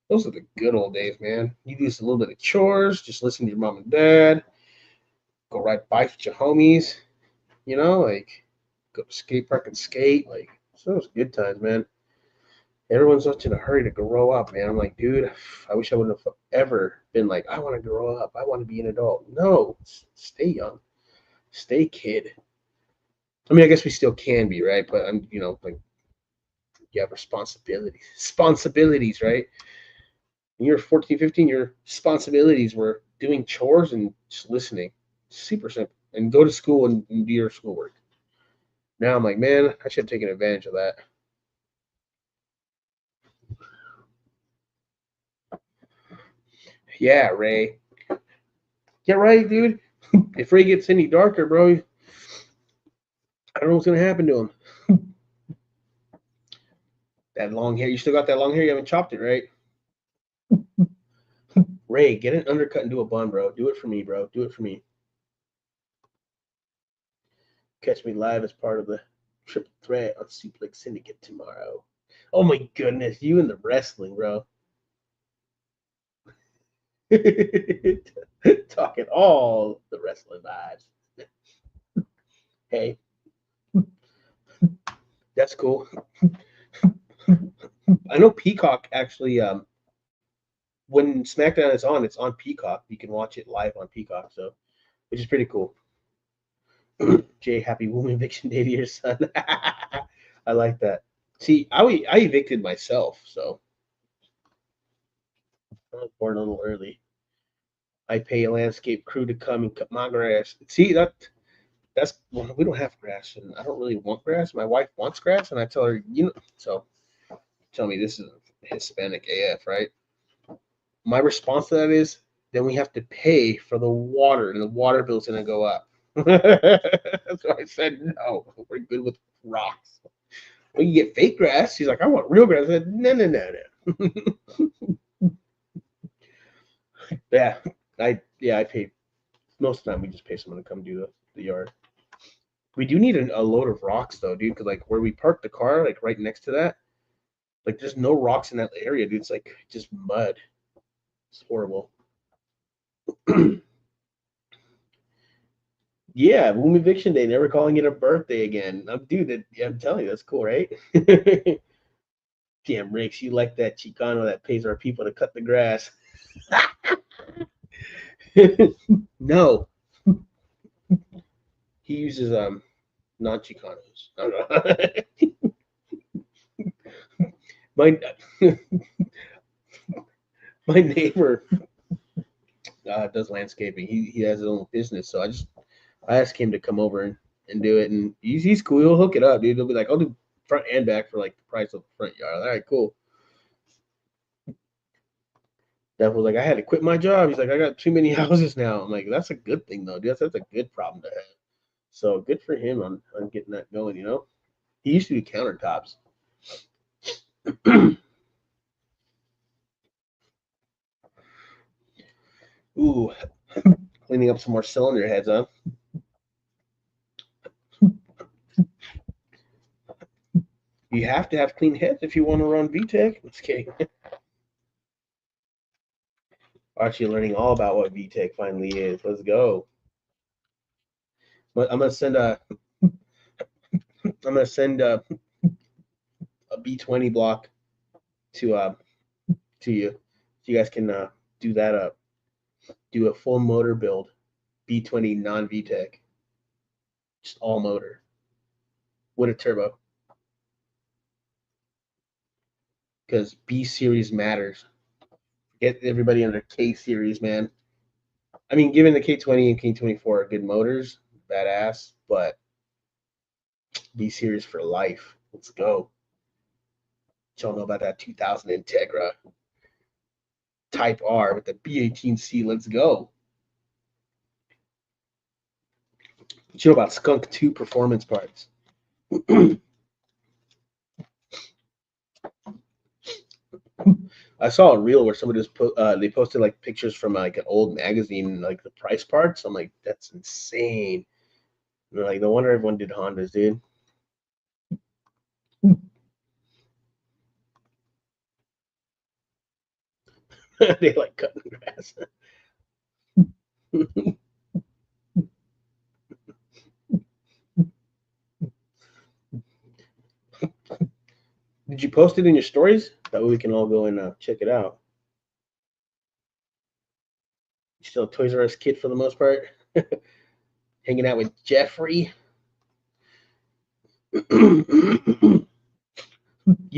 Those are the good old days, man. You do just a little bit of chores, just listen to your mom and dad, go ride bikes with your homies, like go to skate park and skate. Like, so those good times, man. Everyone's such in a hurry to grow up, man. I'm like, dude, I wish I wouldn't have ever been like, I want to grow up. I want to be an adult. No, stay young. Stay kid. I mean, I guess we still can be, right? But I'm, like you have responsibilities, right? When you're 14, 15, your responsibilities were doing chores and just listening. Super simple. And go to school and do your schoolwork. Now I'm like, man, I should have taken advantage of that. Yeah, Ray. Yeah, right, dude. If Ray gets any darker, bro, I don't know what's gonna happen to him. That long hair. You still got that long hair? You haven't chopped it, right? Ray, get an undercut and do a bun, bro. Do it for me, bro. Do it for me. Catch me live as part of the Triple threat on Suplex Syndicate tomorrow. Oh my goodness, you and the wrestling, bro. Talking all the wrestling vibes. Hey, that's cool. I know Peacock actually when SmackDown is on, it's on Peacock. You can watch it live on Peacock, so which is pretty cool. Jay, happy woman eviction day to your son. I like that. See, I evicted myself, so I was born a little early. I pay a landscape crew to come and cut my grass. See that's well, we don't have grass, and I don't really want grass. My wife wants grass, and I tell her, so tell me this is Hispanic AF, right? My response to that is, then we have to pay for the water, and the water bill's gonna go up. So I said, no, we're good with rocks. Well, you get fake grass. She's like, I want real grass. I said, no, no, no, no. Yeah, I pay. Most of the time, we just pay someone to come do the yard. We do need a load of rocks though, dude. Because like where we parked the car, like right next to that, like there's no rocks in that area, dude. It's like just mud. It's horrible. Yeah, boom eviction day. Never calling it a birthday again. Dude, I'm telling you, that's cool, right? Damn, Ricks, you like that Chicano that pays our people to cut the grass. No, he uses non Chicanos. my my neighbor does landscaping. He has his own business, so I asked him to come over and do it, and he's cool. He'll hook it up, dude. He'll be like, I'll do front and back for like the price of the front yard. All right, cool. Def was like, I had to quit my job. He's like, I got too many houses now. I'm like, that's a good thing though, dude. That's a good problem to have. So good for him on getting that going. He used to do countertops. Ooh, cleaning up some more cylinder heads, huh? You have to have clean heads if you want to run VTech. Just kidding. Actually, learning all about what VTech finally is. Let's go. But I'm gonna send a B20 block to to you, so you guys can do that up. Do a full motor build, B20 non VTech, just all motor with a turbo, because B series matters. Get everybody under K series, man. I mean, given the K20 and K24 are good motors, badass, but B series for life. Let's go. Y'all know about that 2000 Integra Type R with the B18C. Let's go. You know about Skunk 2 performance parts. I saw a reel where somebody they posted like pictures from like an old magazine, like the price parts. I'm like, that's insane. And they're like, no wonder everyone did Hondas, dude. They like cutting grass. Did you post it in your stories? That way we can all go and check it out. You still a Toys R Us kid for the most part? Hanging out with Jeffrey. You've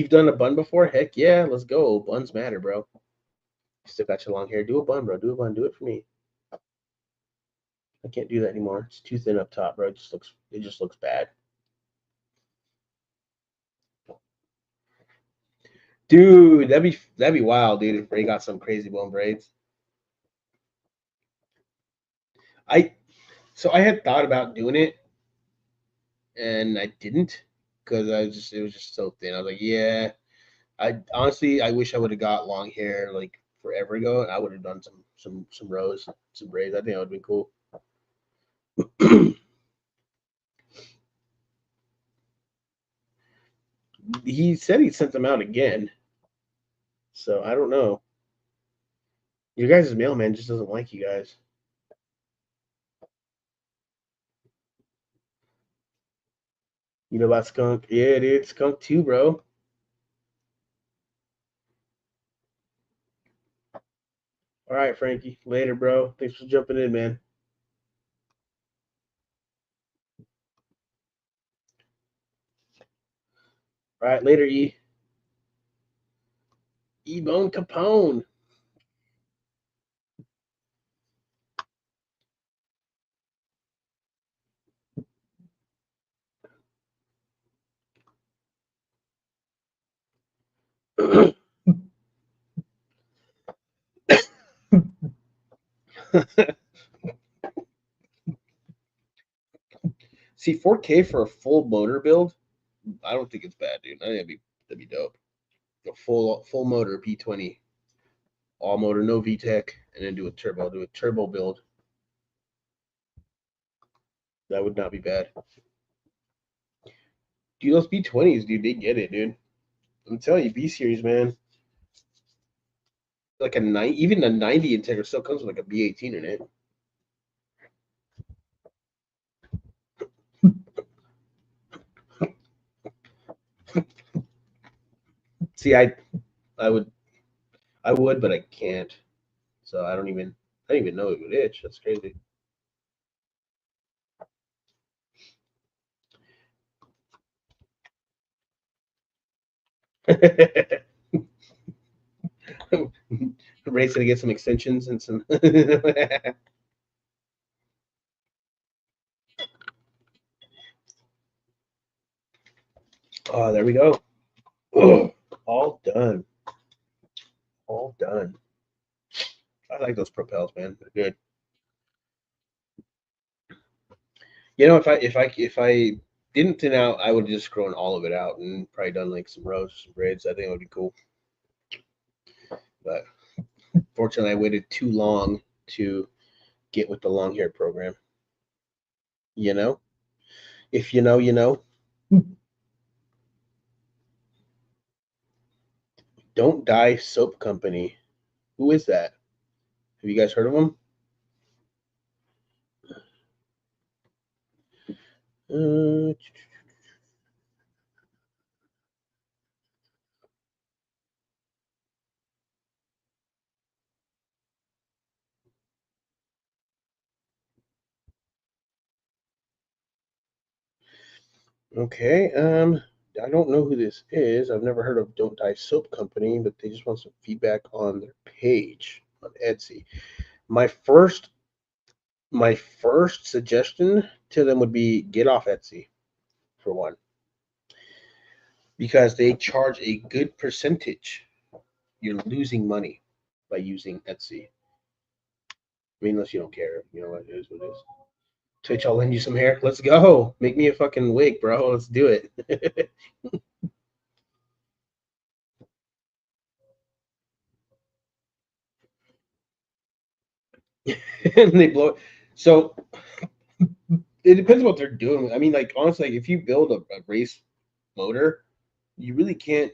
done a bun before? Heck yeah, let's go. Buns matter, bro. Still got your long hair. Do a bun, bro. Do a bun. Do it for me. I can't do that anymore. It's too thin up top, bro. It just looks bad. Dude, that'd be wild, dude, if Ray got some crazy bone braids. I so I had thought about doing it and I didn't because it was just so thin. I was like, yeah. I honestly I wish I would have got long hair like forever ago. I would have done some rows, some braids. I think that would have been cool. he said he sent them out again. So I don't know. Your guys' mailman just doesn't like you guys. You know about skunk? Yeah, dude, skunk too, bro. All right, Frankie. Later, bro. Thanks for jumping in, man. All right, later, E. E Bone Capone. See, 4K for a full motor build, I don't think it's bad, dude. I think that'd be dope. A full motor P20, all motor, no VTEC, and then do a turbo build. That would not be bad. Dude, those B20s, dude, they get it, dude. I'm telling you, B series, man. Like a nine, even a 90 Integra still comes with like a B18 in it. See, I would, but I can't. So I don't even know it would itch. That's crazy. Racing to get some extensions and some. Oh, there we go. Oh, all done. All done. I like those propels, man. They're good. You know, if I didn't thin out, I would have just grown all of it out and probably done like some rows, some braids. I think it would be cool. But fortunately, I waited too long to get with the long hair program. You know, if you know, you know. Don't Die Soap Company. Who is that? Have you guys heard of them? Uh, okay. I don't know who this is. I've never heard of Don't Die Soap Company, but they just want some feedback on their page on Etsy. My first my first suggestion to them would be get off Etsy for one, because they charge a good percentage. You're losing money by using Etsy. I mean, unless you don't care, you know what it is, what it is. Twitch, I'll lend you some hair. Let's go. Make me a fucking wig, bro. Let's do it. And they blow it. So it depends on what they're doing. I mean, like honestly, like, if you build a race motor, you really can't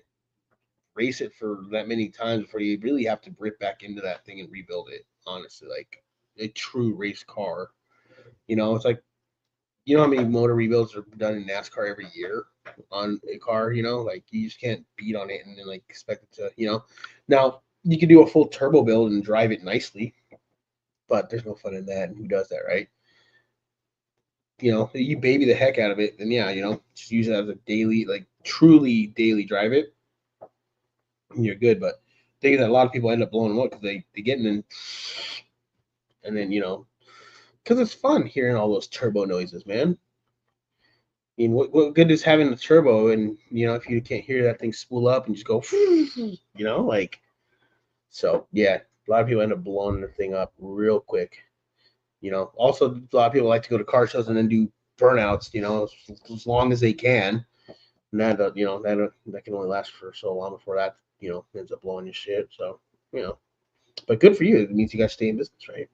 race it for that many times before you really have to rip back into that thing and rebuild it. Honestly, like a true race car, it's like how many motor rebuilds are done in NASCAR every year on a car. Like you just can't beat on it and then like expect it to. Now you can do a full turbo build and drive it nicely, but there's no fun in that. And who does that, right? You baby the heck out of it, then yeah, just use it as a daily, like truly daily drive it, and you're good. But I think that a lot of people end up blowing them up because they get in and then because it's fun hearing all those turbo noises, man. I mean, what good is having the turbo and if you can't hear that thing spool up and just go, like so yeah, a lot of people end up blowing their thing up real quick. Also a lot of people like to go to car shows and then do burnouts, as long as they can. And that that can only last for so long before that ends up blowing your shit. So but good for you. It means you guys stay in business, right?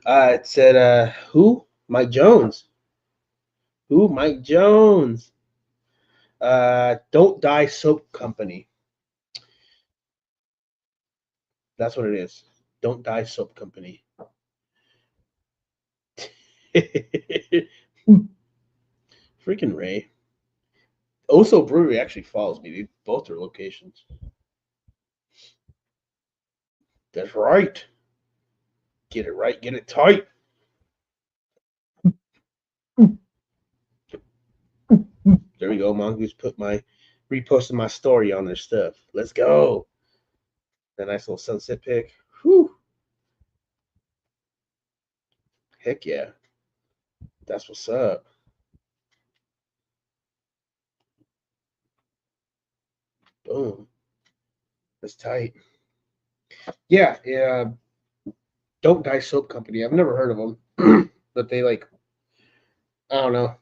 It said who? Mike Jones. Who? Mike Jones. Don't Die Soap Company. That's what it is. Don't Die Soap Company. Freaking Ray. Oso Brewery actually follows me, dude. Both their locations. That's right. Get it right. Get it tight. There we go. Mongoose reposted my story on their stuff. Let's go. That nice little sunset pic. Whew. Heck yeah. That's what's up. Boom. That's tight. Yeah, yeah. Don't Die Soap Company. I've never heard of them, but they like, I don't know.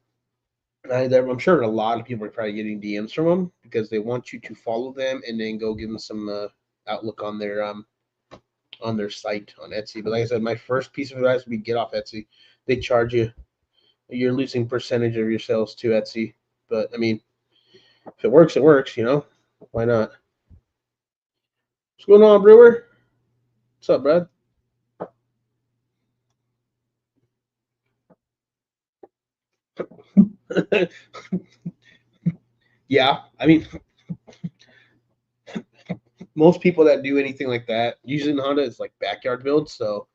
I'm sure a lot of people are probably getting DMs from them because they want you to follow them and then go give them some outlook on their site on Etsy. But like I said, my first piece of advice would be get off Etsy. They charge you. You're losing percentage of your sales to Etsy. But I mean, if it works, it works. Why not? What's going on, Brewer? What's up, Brad? Yeah, I mean, most people that do anything like that, usually in Honda, is like backyard builds. So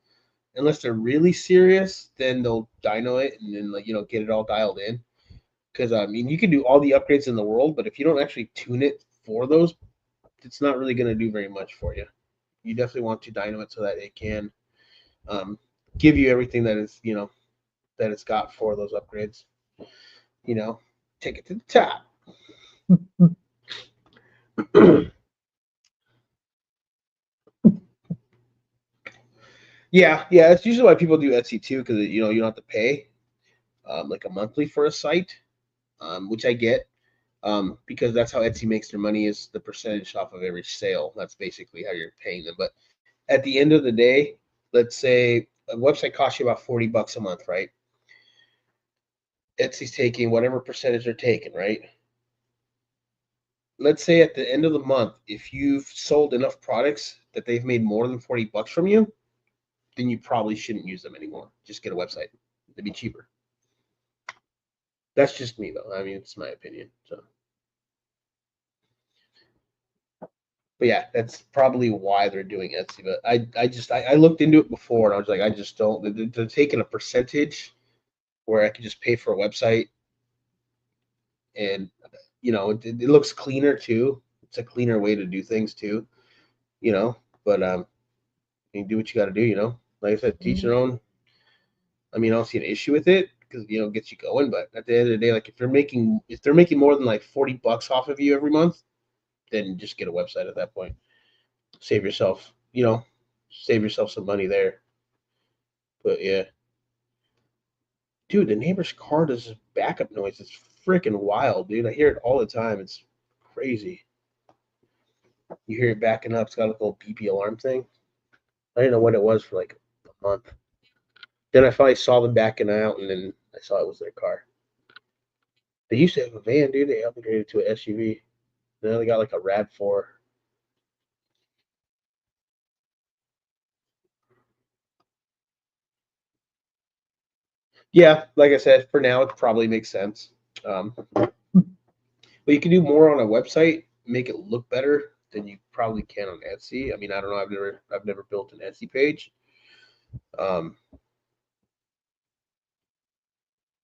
unless they're really serious, then they'll dyno it and then get it all dialed in. Because I mean, you can do all the upgrades in the world, but if you don't actually tune it for those, it's not really going to do very much for you. You definitely want to dyno it so that it can um, give you everything that is that it's got for those upgrades. Take it to the top. Yeah, that's usually why people do Etsy too, because you don't have to pay like a monthly for a site, which I get, because that's how Etsy makes their money is the percentage off of every sale. That's basically how you're paying them. But at the end of the day, let's say a website costs you about $40 a month, right? Etsy's taking whatever percentage they're taking, right? Let's say at the end of the month, if you've sold enough products that they've made more than $40 from you, then you probably shouldn't use them anymore. Just get a website. It'd be cheaper. That's just me, though. I mean, it's my opinion. So, but yeah, that's probably why they're doing Etsy. But I looked into it before, and I was like, I just don't. They're taking a percentage where I could just pay for a website, and it looks cleaner too. It's a cleaner way to do things too. You know, but you do what you got to do. Like I said, teach their own. I mean, I don't see an issue with it because it gets you going. But at the end of the day, like if they're making more than like $40 off of you every month, then just get a website at that point. Save yourself, save yourself some money there. But yeah, dude, the neighbor's car does this backup noise. It's freaking wild, dude. I hear it all the time. It's crazy. You hear it backing up. It's got a little beepy alarm thing. I didn't know what it was for like a month. Then I finally saw them backing out, and then I saw it was their car. They used to have a van, dude. They upgraded to an SUV. Now they got like a RAV4. Yeah, like I said, for now it probably makes sense. But you can do more on a website, make it look better than you probably can on Etsy. I mean, I don't know. I've never built an Etsy page. Um,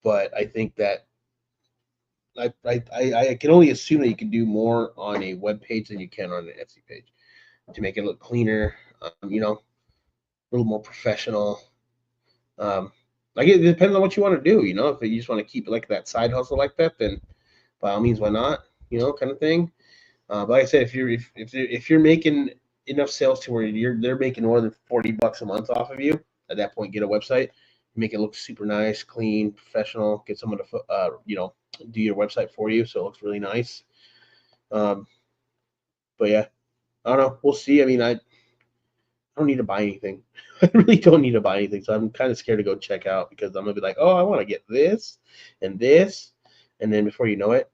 but I think that I can only assume that you can do more on a web page than you can on an Etsy page to make it look cleaner. A little more professional. Um, like it depends on what you want to do. If you just want to keep it like that side hustle like that, then by all means, why not? Kind of thing. But like I said, if you're making enough sales to where they're making more than $40 a month off of you, at that point, get a website, make it look super nice, clean, professional. Get someone to do your website for you so it looks really nice. Um, but yeah, I don't know. We'll see. I mean, I don't need to buy anything. I really don't need to buy anything. So I'm kind of scared to go check out because I'm gonna be like, oh, I want to get this and this, and then before you know it,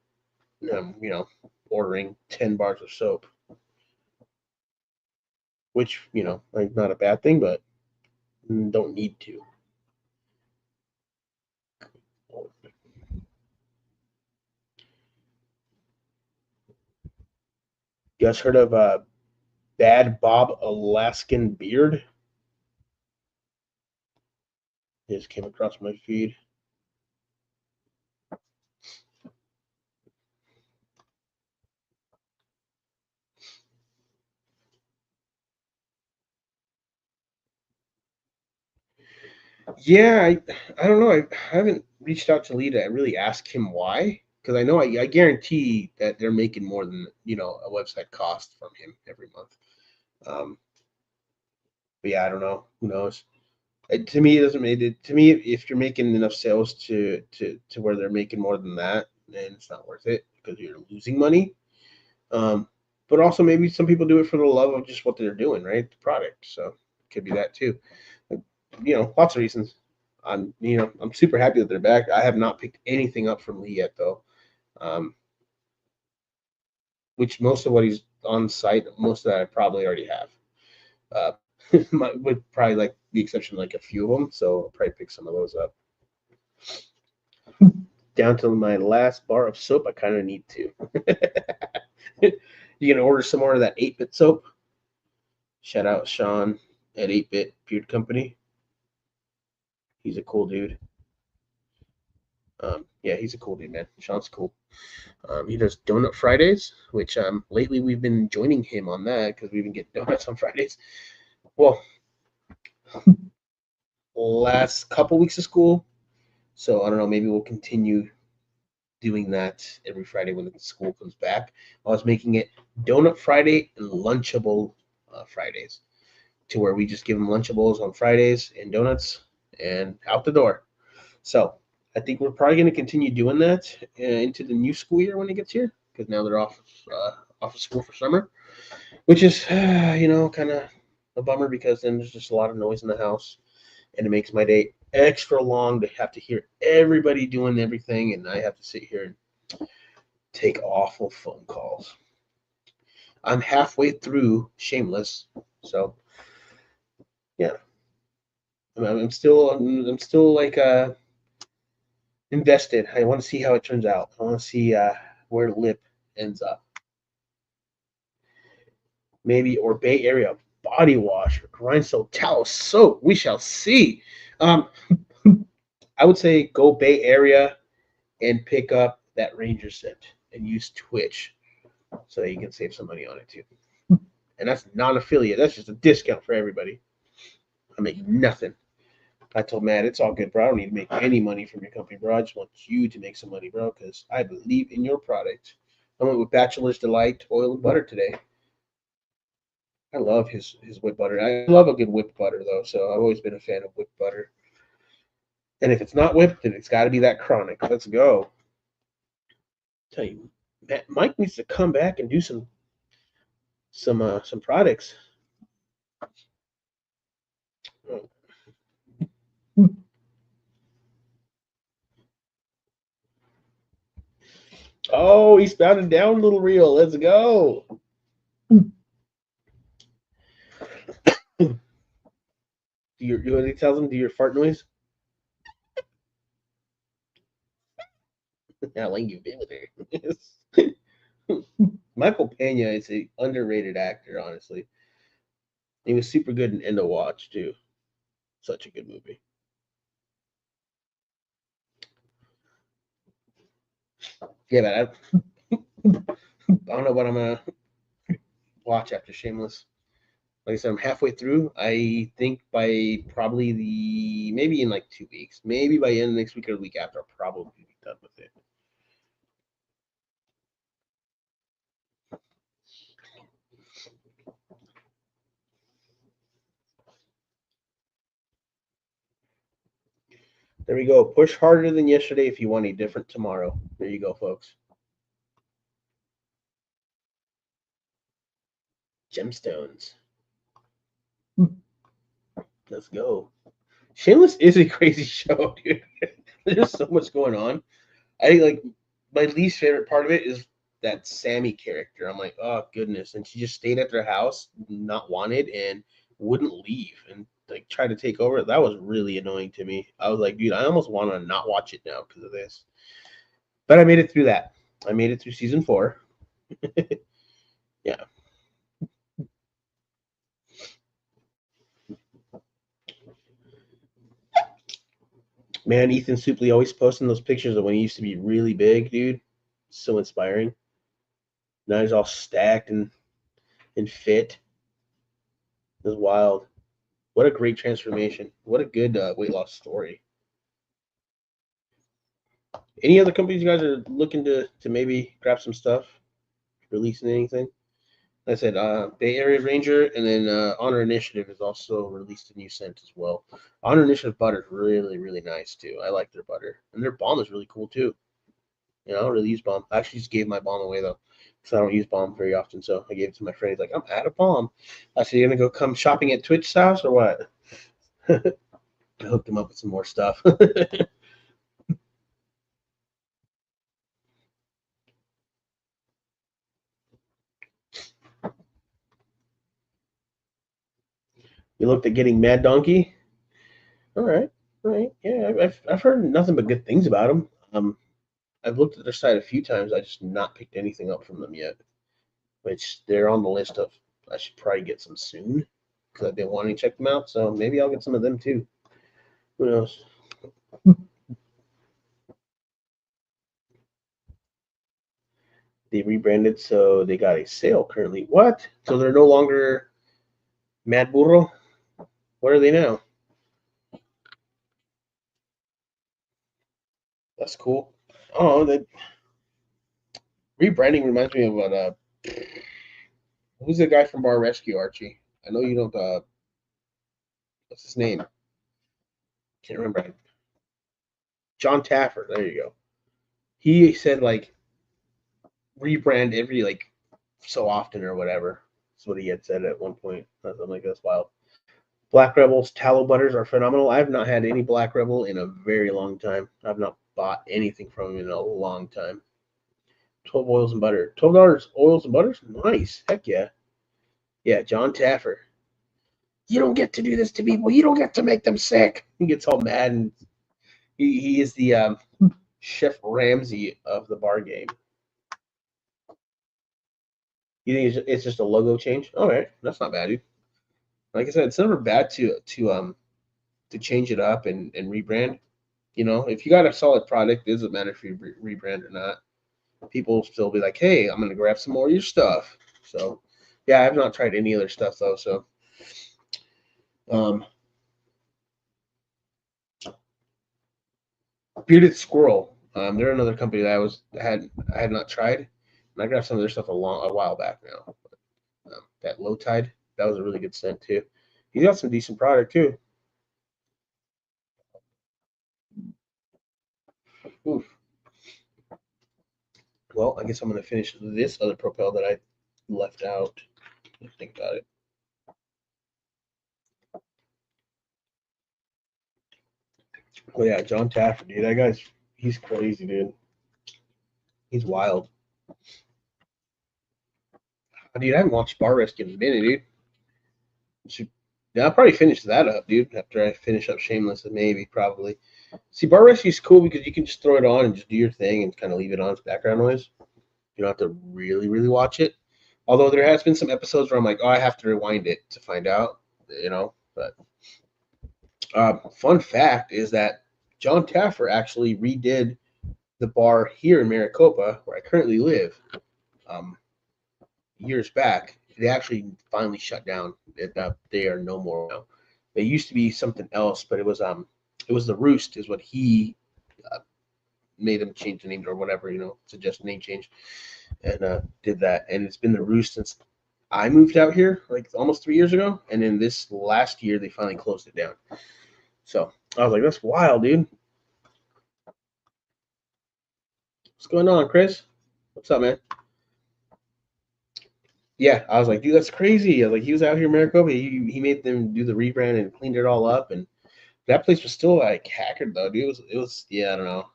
ordering 10 bars of soap, which, like not a bad thing, but don't need to. You guys heard of Bad Bob Alaskan Beard? It just came across my feed. Yeah, I don't know. I haven't reached out to Lee to really ask him why, because I guarantee that they're making more than a website cost from him every month. But yeah, I don't know. Who knows? To me, it doesn't make it. To me, if you're making enough sales to where they're making more than that, then it's not worth it because you're losing money. But also maybe some people do it for the love of just what they're doing, right? The product. So it could be that too. Lots of reasons. I'm super happy that they're back. I have not picked anything up from Lee yet though. Which most of what he's on site, most of that I probably already have. Uh, with probably like the exception of like a few of them. So I'll probably pick some of those up. Down to my last bar of soap, I kind of need to. You gonna order some more of that 8-bit soap? Shout out Sean at 8-bit Beard Company. He's a cool dude. Yeah, he's a cool dude, man. Sean's cool. He does Donut Fridays, which lately we've been joining him on that because we've been getting donuts on Fridays. Well, last couple weeks of school, so I don't know. Maybe we'll continue doing that every Friday when the school comes back. I was making it Donut Friday and Lunchable Fridays, to where we just give them Lunchables on Fridays and donuts and out the door. So I think we're probably going to continue doing that into the new school year when it gets here, because now they're off of school for summer, which is kind of a bummer because then there's just a lot of noise in the house, and it makes my day extra long to have to hear everybody doing everything, and I have to sit here and take awful phone calls. I'm halfway through Shameless, so yeah, I'm still like invested. I want to see how it turns out. I want to see where Lip ends up. Maybe or Bay Area body wash, or Grindstone tallow soap. We shall see. Um, I would say go Bay Area and pick up that Ranger set and use Twitch so that you can save some money on it too. And that's non-affiliate. That's just a discount for everybody. I make nothing. I told Matt, it's all good, bro. I don't need to make any money from your company, bro. I just want you to make some money, bro, because I believe in your product. I went with Bachelor's Delight oil and butter today. I love his whipped butter. I love a good whipped butter though, so I've always been a fan of whipped butter. And if it's not whipped, then it's got to be that chronic. Let's go. Tell you, Mike needs to come back and do some products. Oh, he's spouting down, little reel. Let's go. He tells him, do your fart noise. How long you been with her? Michael Pena is an underrated actor, honestly. He was super good in End of Watch too. Such a good movie. Yeah, but I don't know what I'm gonna watch after Shameless. Like I said, I'm halfway through. I think by probably maybe in like 2 weeks, maybe by the end of next week or the week after, I'll probably be done with it. There we go. Push harder than yesterday if you want a different tomorrow. There you go, folks. Gemstones. Let's go. Shameless is a crazy show, dude. There's so much going on. I think like my least favorite part of it is that Sammy character. I'm like, oh goodness. And she just stayed at their house, not wanted, and wouldn't leave and like try to take over. That was really annoying to me. I was like, dude, I almost want to not watch it now because of this. But I made it through that. I made it through season 4. Yeah. Man, Ethan Suplee always posting those pictures of when he used to be really big, dude. So inspiring. Now he's all stacked and fit. It was wild. What a great transformation. What a good weight loss story. Any other companies you guys are looking to maybe grab some stuff, releasing anything? Like I said, Bay Area Ranger, and then Honor Initiative has also released a new scent as well. Honor Initiative butter is really, really nice too. I like their butter, and their balm is really cool too. You know, I don't really use balm. I actually just gave my balm away though, because I don't use balm very often. So I gave it to my friend. He's like, I'm out of balm. I said, you gonna go come shopping at Twitch's house or what? I hooked him up with some more stuff. You looked at getting Mad Donkey. All right, all right. Yeah, I've heard nothing but good things about them. I've looked at their site a few times. I just not picked anything up from them yet. Which they're on the list of. I should probably get some soon because I've been wanting to check them out. So maybe I'll get some of them too. Who knows? They rebranded, so they got a sale currently. What? So they're no longer Mad Burro? What are they now? That's cool. Oh, the rebranding reminds me of what who's the guy from Bar Rescue, Archie? I know you don't what's his name? Can't remember. John Taffer, there you go. He said like rebrand every like so often or whatever. That's what he had said at one point. Something like that's wild. Black Rebel's tallow butters are phenomenal. I've not had any Black Rebel in a very long time. I've not bought anything from him in a long time. 12 oils and butter. $12 oils and butters? Nice. Heck yeah. Yeah, John Taffer. You don't get to do this to people. You don't get to make them sick. He gets all mad, and he is the Chef Ramsay of the bar game. You think it's just a logo change? All right, that's not bad, dude. Like I said, it's never bad to change it up and rebrand. You know, if you got a solid product, it doesn't matter if you rebrand or not. People will still be like, "Hey, I'm gonna grab some more of your stuff." So, yeah, I've not tried any other stuff though. So, um, Bearded Squirrel, they're another company that I had not tried, and I grabbed some of their stuff a while back now. That Low Tide, that was a really good scent too. He got some decent product too. Oof. Well, I guess I'm gonna finish this other Propel that I left out. Think about it. Oh yeah, John Taffer, dude. That guy's he's crazy, dude. He's wild. Dude, I haven't watched Bar Rescue in a minute, dude. Yeah, I'll probably finish that up, dude. After I finish up Shameless, and maybe probably. See, Bar Rescue's cool because you can just throw it on and just do your thing and kind of leave it on as background noise. You don't have to really, really watch it. Although there has been some episodes where I'm like, oh, I have to rewind it to find out, you know. But fun fact is that John Taffer actually redid the bar here in Maricopa, where I currently live, um, years back. They actually finally shut down. They are no more now. They used to be something else, but it was the Roost is what he uh, made them change the name or whatever, you know, suggest a name change, and did that. And it's been the Roost since I moved out here, like almost 3 years ago. And then this last year, they finally closed it down. So I was like, that's wild, dude. What's going on, Chris? What's up, man? Yeah, I was like, dude, that's crazy. I was like, he was out here in Maricopa. He made them do the rebrand and cleaned it all up, and that place was still like hackered though, dude. It was yeah, I don't know.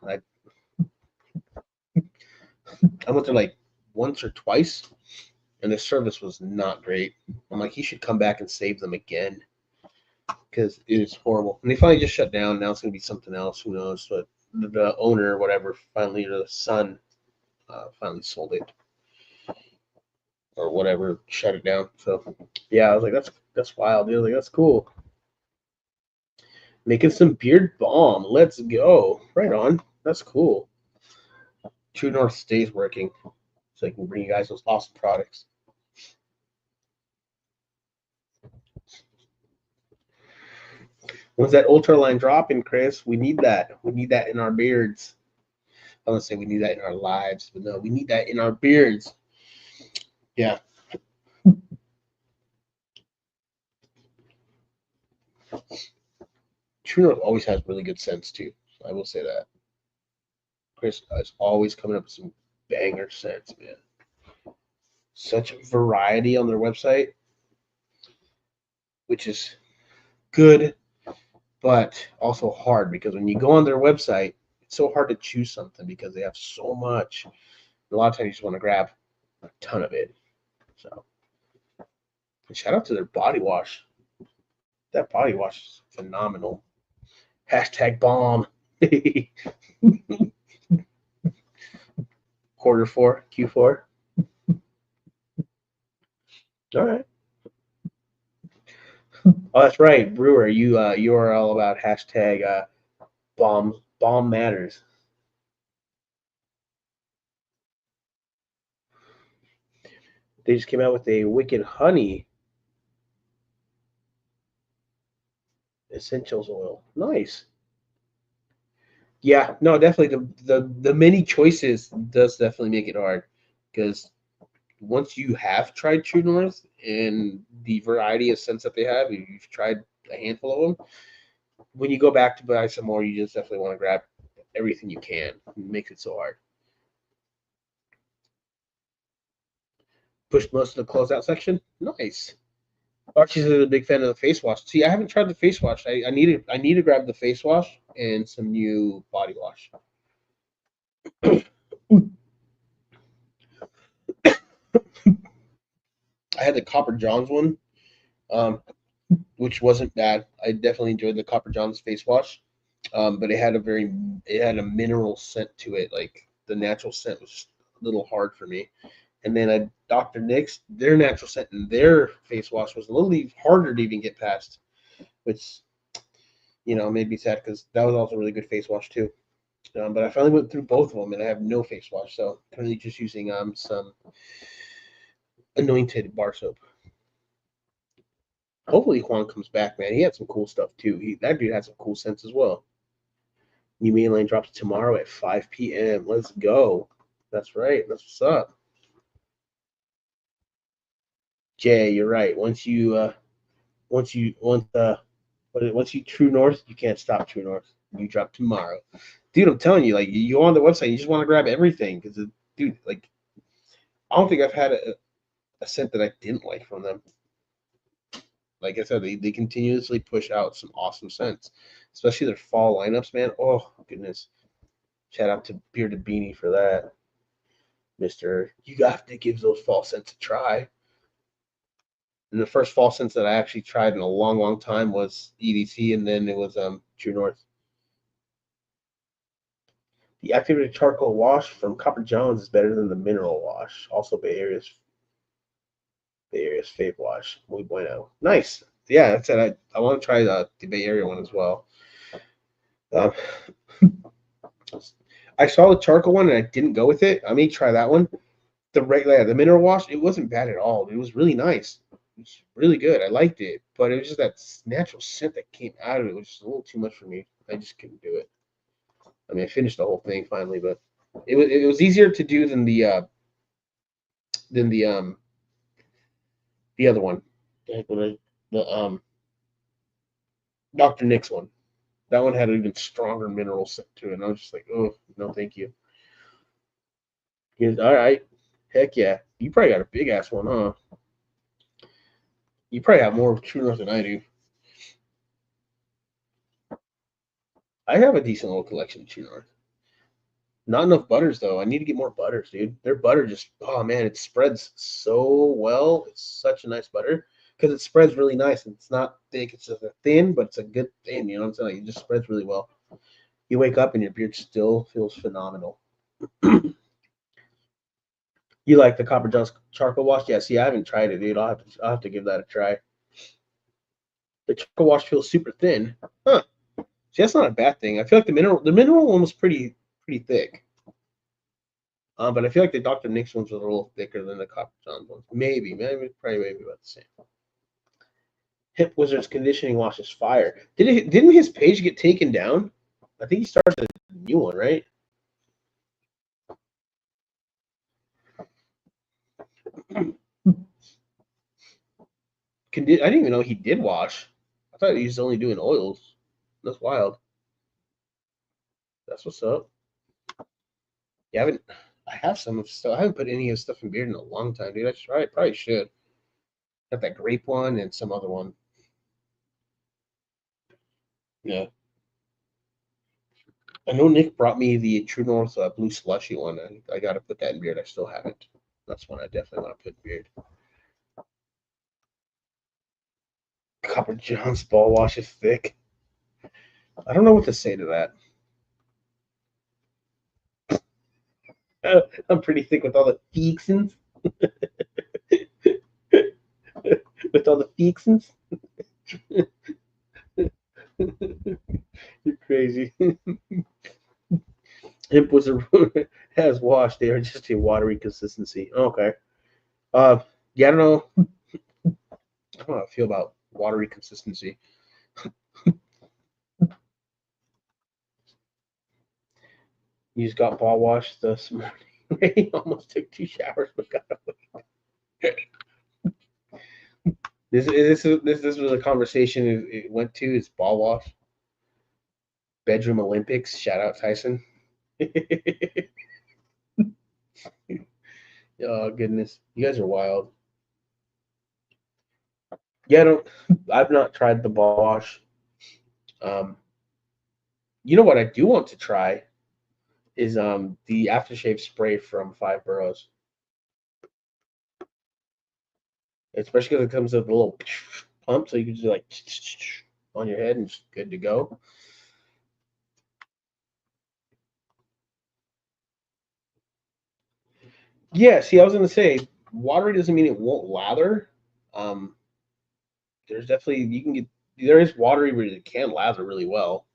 I went there like once or twice, and the service was not great. I'm like, he should come back and save them again because it is horrible. And they finally just shut down. Now it's going to be something else. Who knows? But the owner, whatever, finally, or the son, finally sold it or whatever, shut it down. So yeah, I was like, that's wild, dude. Like, that's cool. Making some beard balm. Let's go. Right on. That's cool. True North stays working, so I can bring you guys those awesome products. When's that ultraline dropping, Chris? We need that. We need that in our beards. I want to say we need that in our lives, but no, we need that in our beards. Yeah. True North always has really good scents too. I will say that. Chris is always coming up with some banger scents, man. Such variety on their website, which is good, but also hard because when you go on their website, it's so hard to choose something because they have so much. A lot of times you just want to grab a ton of it. So, and shout out to their body wash. That body wash is phenomenal. Hashtag bomb. Q4. All right. Oh, that's right, Brewer. You are all about hashtag bomb matters. They just came out with a wicked honey essentials oil. Nice. Yeah, no, definitely the many choices does definitely make it hard because once you have tried True North and the variety of scents that they have, you've tried a handful of them. When you go back to buy some more, you just definitely want to grab everything you can. It makes it so hard. Push most of the closeout section. Nice. Archie's a big fan of the face wash. See, I haven't tried the face wash. I need to grab the face wash and some new body wash. I had the Copper Johns one, which wasn't bad. I definitely enjoyed the Copper Johns face wash, but it had a mineral scent to it. Like the natural scent was a little hard for me. And then I Dr. Nick's, their natural scent and their face wash was a little harder to even get past, which made me sad because that was also a really good face wash too. But I finally went through both of them and I have no face wash, so currently just using some anointed bar soap. Hopefully Juan comes back, man. He had some cool stuff too. That dude had some cool scents as well. New main lane drops tomorrow at 5 p.m. Let's go. That's right. That's what's up. Jay, you're right. Once you once True North, you can't stop True North. You drop tomorrow, dude. I'm telling you, like you go on the website, you just want to grab everything because, dude, like I don't think I've had a scent that I didn't like from them. Like I said, they continuously push out some awesome scents, especially their fall lineups, man. Oh goodness! Shout out to Bearded Beanie for that, Mister. You have to give those fall scents a try. And the first fall scents that I actually tried in a long, long time was EDC, and then it was True North. The activated charcoal wash from Copper Johns is better than the mineral wash. Also, Bay Area's fave wash. Muy bueno. Nice. Yeah, that's it. I want to try the Bay Area one as well. Um, I saw the charcoal one and I didn't go with it. I may try that one. The mineral wash, it wasn't bad at all. It was really nice. It was really good. I liked it, but it was just that natural scent that came out of it was just a little too much for me. I just couldn't do it. I mean, I finished the whole thing finally, but it was easier to do than the other one, the Dr. Nick's one. That one had an even stronger mineral scent to it, and I was just like, oh no, thank you. All right, heck yeah. You probably got a big ass one, huh? You probably have more True North than I do. I have a decent little collection of True North. Not enough butters though. I need to get more butters, dude. Their butter just, oh man, it spreads so well. It's such a nice butter because it spreads really nice. And it's not thick. It's just a thin, but it's a good thin. You know what I'm saying? Like, it just spreads really well. You wake up and your beard still feels phenomenal. You like the Copper John's charcoal wash? Yeah. See, I haven't tried it, dude. I'll have to give that a try. The charcoal wash feels super thin. Huh. See, that's not a bad thing. I feel like the mineral one was pretty thick. But I feel like the Dr. Nick's ones was a little thicker than the Copper John's ones. Maybe probably about the same. Hip Wizard's conditioning wash is fire. Didn't his page get taken down? I think he started a new one, right? I didn't even know he did wash. I thought he was only doing oils. That's wild. That's what's up. Yeah, I have some stuff. I haven't put any of his stuff in beard in a long time, dude. Probably should. Got that grape one and some other one. Yeah. I know Nick brought me the True North blue slushy one. I got to put that in beard. I still haven't. That's one I definitely want to put in beard. Copper John's ball wash is thick. I don't know what to say to that. I'm pretty thick with all the fixins. With all the fixins. You're crazy. Hemp was has washed. They are just a watery consistency. Okay. Yeah, I don't know. I don't know how I feel about watery consistency. You just got ball washed this morning. He almost took 2 showers, but got away. This was a conversation it went to. Is ball wash, bedroom Olympics. Shout out Tyson. Oh goodness, you guys are wild. Yeah, I don't. I've not tried the ball wash. Um, you know what I do want to try is the aftershave spray from Five Boroughs. Especially because it comes with a little pump, so you can just like on your head and it's good to go. Yeah, see, I was gonna say watery doesn't mean it won't lather. Um, there's definitely you can get there is watery where it can lather really well.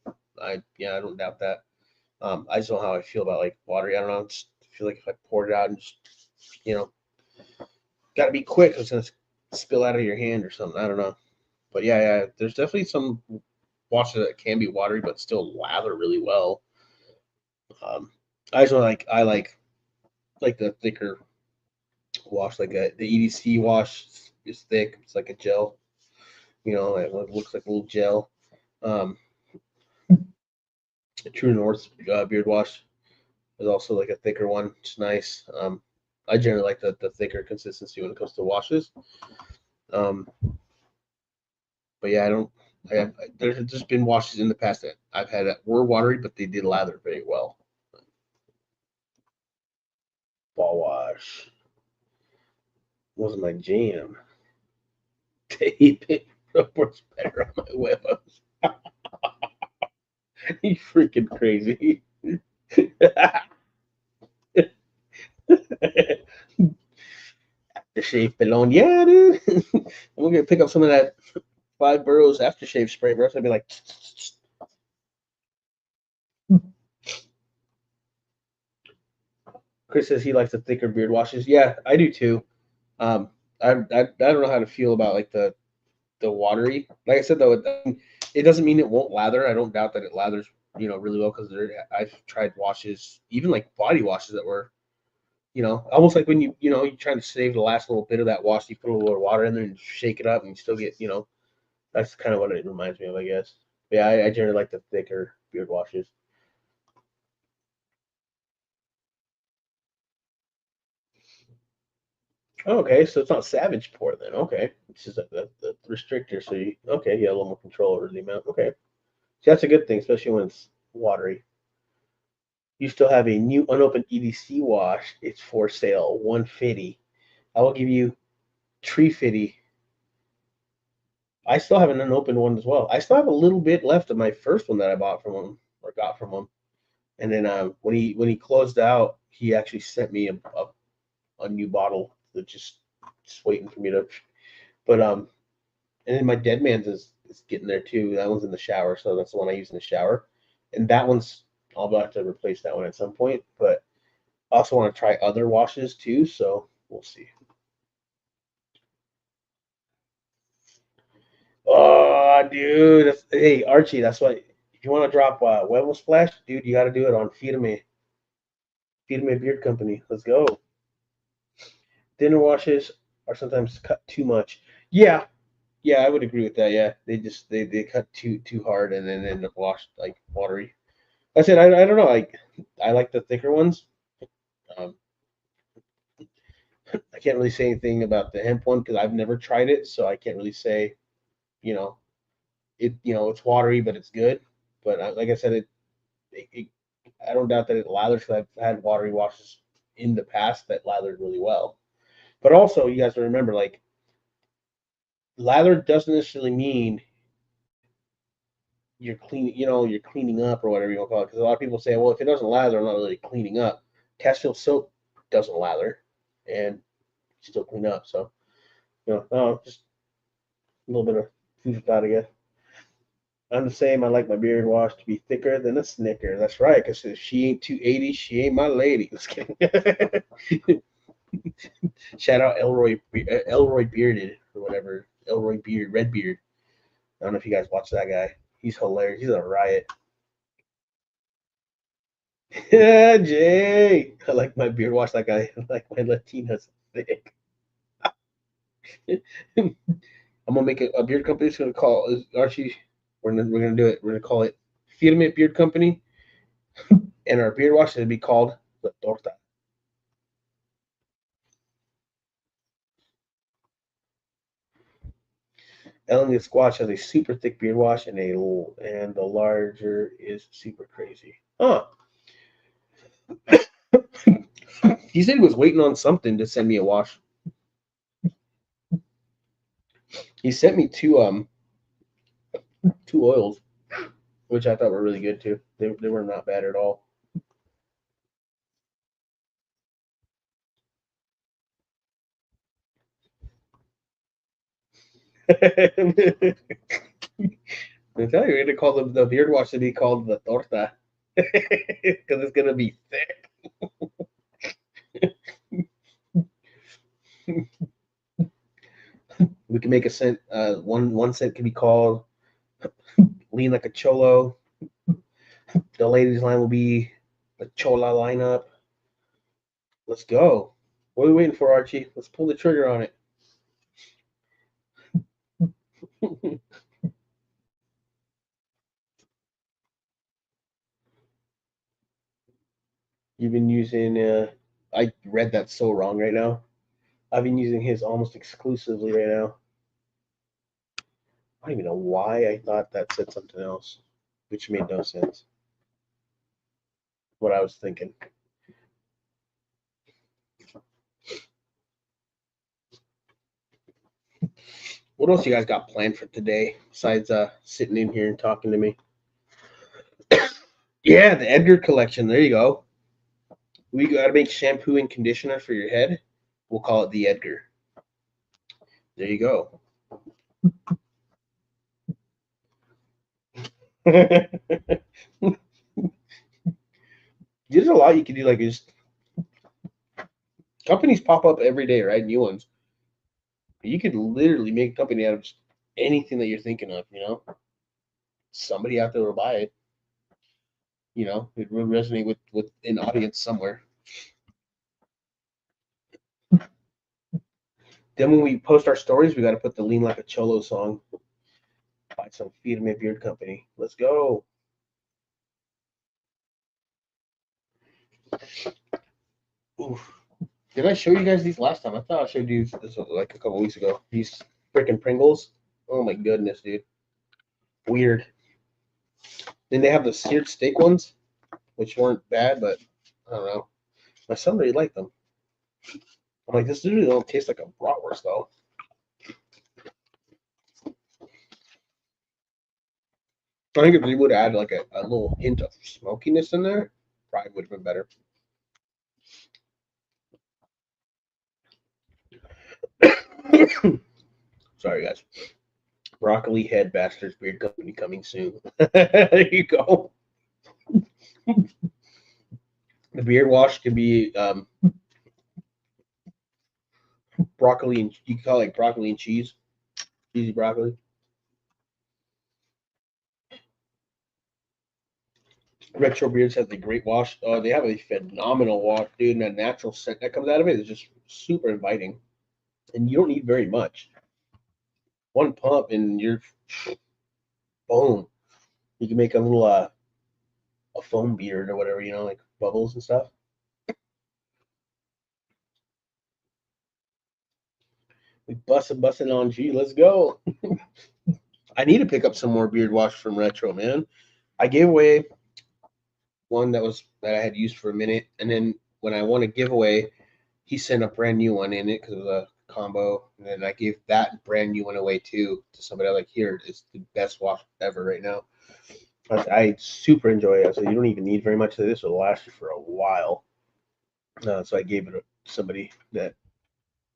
I don't doubt that. I just don't know how I feel about like watery. I don't know. I feel like if I poured it out and just you know, got to be quick, it's gonna spill out of your hand or something. I don't know. But yeah, there's definitely some washes that can be watery but still lather really well. Um, I just like the thicker wash, like the EDC wash is thick. It's like a gel. You know, it looks like a little gel. Um, the True North beard wash is also like a thicker one. It's nice. I generally like the thicker consistency when it comes to washes. Um, but yeah, I don't. There's just been washes in the past that I've had that were watery, but they did lather very well. Ball wash wasn't my jam. Tape it works better on my webs. You freaking crazy. Aftershave cologne. Yeah, dude. I'm gonna pick up some of that Five Boroughs aftershave spray, bro. So I'd be like, Chris says he likes the thicker beard washes. Yeah, I do too. I don't know how to feel about like the watery. Like I said though, it doesn't mean it won't lather. I don't doubt that it lathers, really well because I've tried washes, even like body washes that were, almost like when you try to save the last little bit of that wash, you put a little water in there and shake it up, and you still get, that's kind of what it reminds me of, I guess. But yeah, I generally like the thicker beard washes. Oh, okay, so it's not Savage Pour then. Okay, it's just the restrictor. So you a little more control over the amount. Okay, see, that's a good thing, especially when it's watery. You still have a new unopened EDC wash. It's for sale, 150. I will give you 350. I still have an unopened one as well. I still have a little bit left of my first one that I bought from him or got from him. And then when he closed out, he actually sent me a new bottle that's just waiting for me to. But and then my Dead Man's is getting there too. That one's in the shower, so that's the one I use in the shower. And that one's I'll have to replace that one at some point. But I also want to try other washes too, so we'll see. Oh, dude. Hey, Archie, that's why if you want to drop Huevo Splash, dude, you got to do it on Firme. Firme Beard Company. Let's go. Dinner washes are sometimes cut too much. Yeah, yeah, I would agree with that. Yeah, they cut too hard and then end up washed like watery. I said I don't know. I like the thicker ones. Um, I can't really say anything about the hemp one because I've never tried it, so I can't really say. You know, it's watery, but it's good. But like I said, it I don't doubt that it lathers because I've had watery washes in the past that lathered really well. But also, you guys remember, like lather doesn't necessarily mean you're clean. You're cleaning up or whatever you want to call it. Because a lot of people say, well, if it doesn't lather, I'm not really cleaning up. Castile soap doesn't lather and still clean up. So just a little bit of food for thought, I guess. I'm the same. I like my beard wash to be thicker than a Snicker. That's right, because if she ain't 280, she ain't my lady. Just kidding. Shout out Elroy Bearded or whatever. Elroy Beard, Redbeard. I don't know if you guys watch that guy. He's hilarious. He's a riot. Yeah, Jay. I like my beard wash like I like my Latinas thick. I'm gonna make a beard company. It's gonna call Archie. We're gonna do it. We're gonna call it Firme Beard Company, and our beard wash is gonna be called the Torta. Elliot Squatch has a super thick beard wash and the larger is super crazy. Huh. He said he was waiting on something to send me a wash. He sent me two oils, which I thought were really good too. They were not bad at all. I tell you, we're gonna call the beard wash to be called the torta because it's gonna be thick. We can make a scent. One scent can be called lean like a cholo. The ladies line will be the chola lineup. Let's go. What are we waiting for, Archie? Let's pull the trigger on it. You've been using. I read that so wrong right now. I've been using his almost exclusively right now. I don't even know why I thought that said something else, which made no sense. What I was thinking. What else you guys got planned for today besides sitting in here and talking to me? Yeah, the Edgar collection. There you go. We got to make shampoo and conditioner for your head. We'll call it the Edgar. There you go. There's a lot you can do. Like just companies pop up every day, right? New ones. You could literally make a company out of just anything that you're thinking of. Somebody out there will buy it. It will resonate with an audience somewhere. Then when we post our stories, we got to put the "Lean Like a Cholo" song by some Firme Beard Company. Let's go. Oof. Did I show you guys these last time? I thought I showed you this like a couple weeks ago. These freaking Pringles. Oh my goodness, dude. Weird. Then they have the seared steak ones. which weren't bad, but I don't know. My son really liked them. I'm like, this literally don't taste like a bratwurst though. I think if we would add like a little hint of smokiness in there, probably would have been better. Sorry, guys. Broccoli Head Bastards Beard Company coming soon. There you go. The beard wash can be broccoli and you can call it like broccoli and cheese, cheesy broccoli. Retro Beards has the great wash. Oh, they have a phenomenal wash, dude. And that natural scent that comes out of it is just super inviting. And you don't need very much. One pump and you're boom. You can make a little a foam beard or whatever, like bubbles and stuff. We busting on G. Let's go. I need to pick up some more beard wash from Retro, man. I gave away one that I had used for a minute, and then when I won a giveaway, he sent a brand new one in it because it was a combo, and then I gave that brand new one away too to somebody. Like, here, it's the best wash ever right now. I super enjoy it. So you don't even need very much of this; it'll last you for a while. So I gave it to somebody that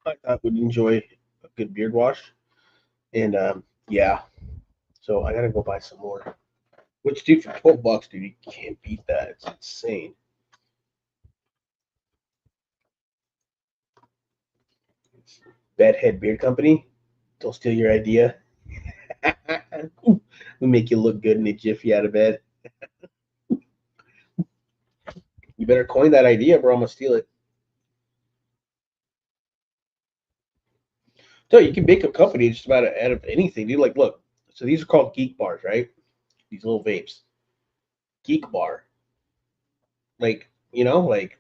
I thought would enjoy a good beard wash, and yeah. So I gotta go buy some more. Which, dude, for $12, dude, you can't beat that. It's insane. Bedhead Beard Company. Don't steal your idea. We make you look good in a jiffy out of bed. You better coin that idea, bro. I'm gonna steal it. So you can make a company just about out of anything, dude. Like, look. So these are called geek bars, right? These little vapes. Geek bar. Like, like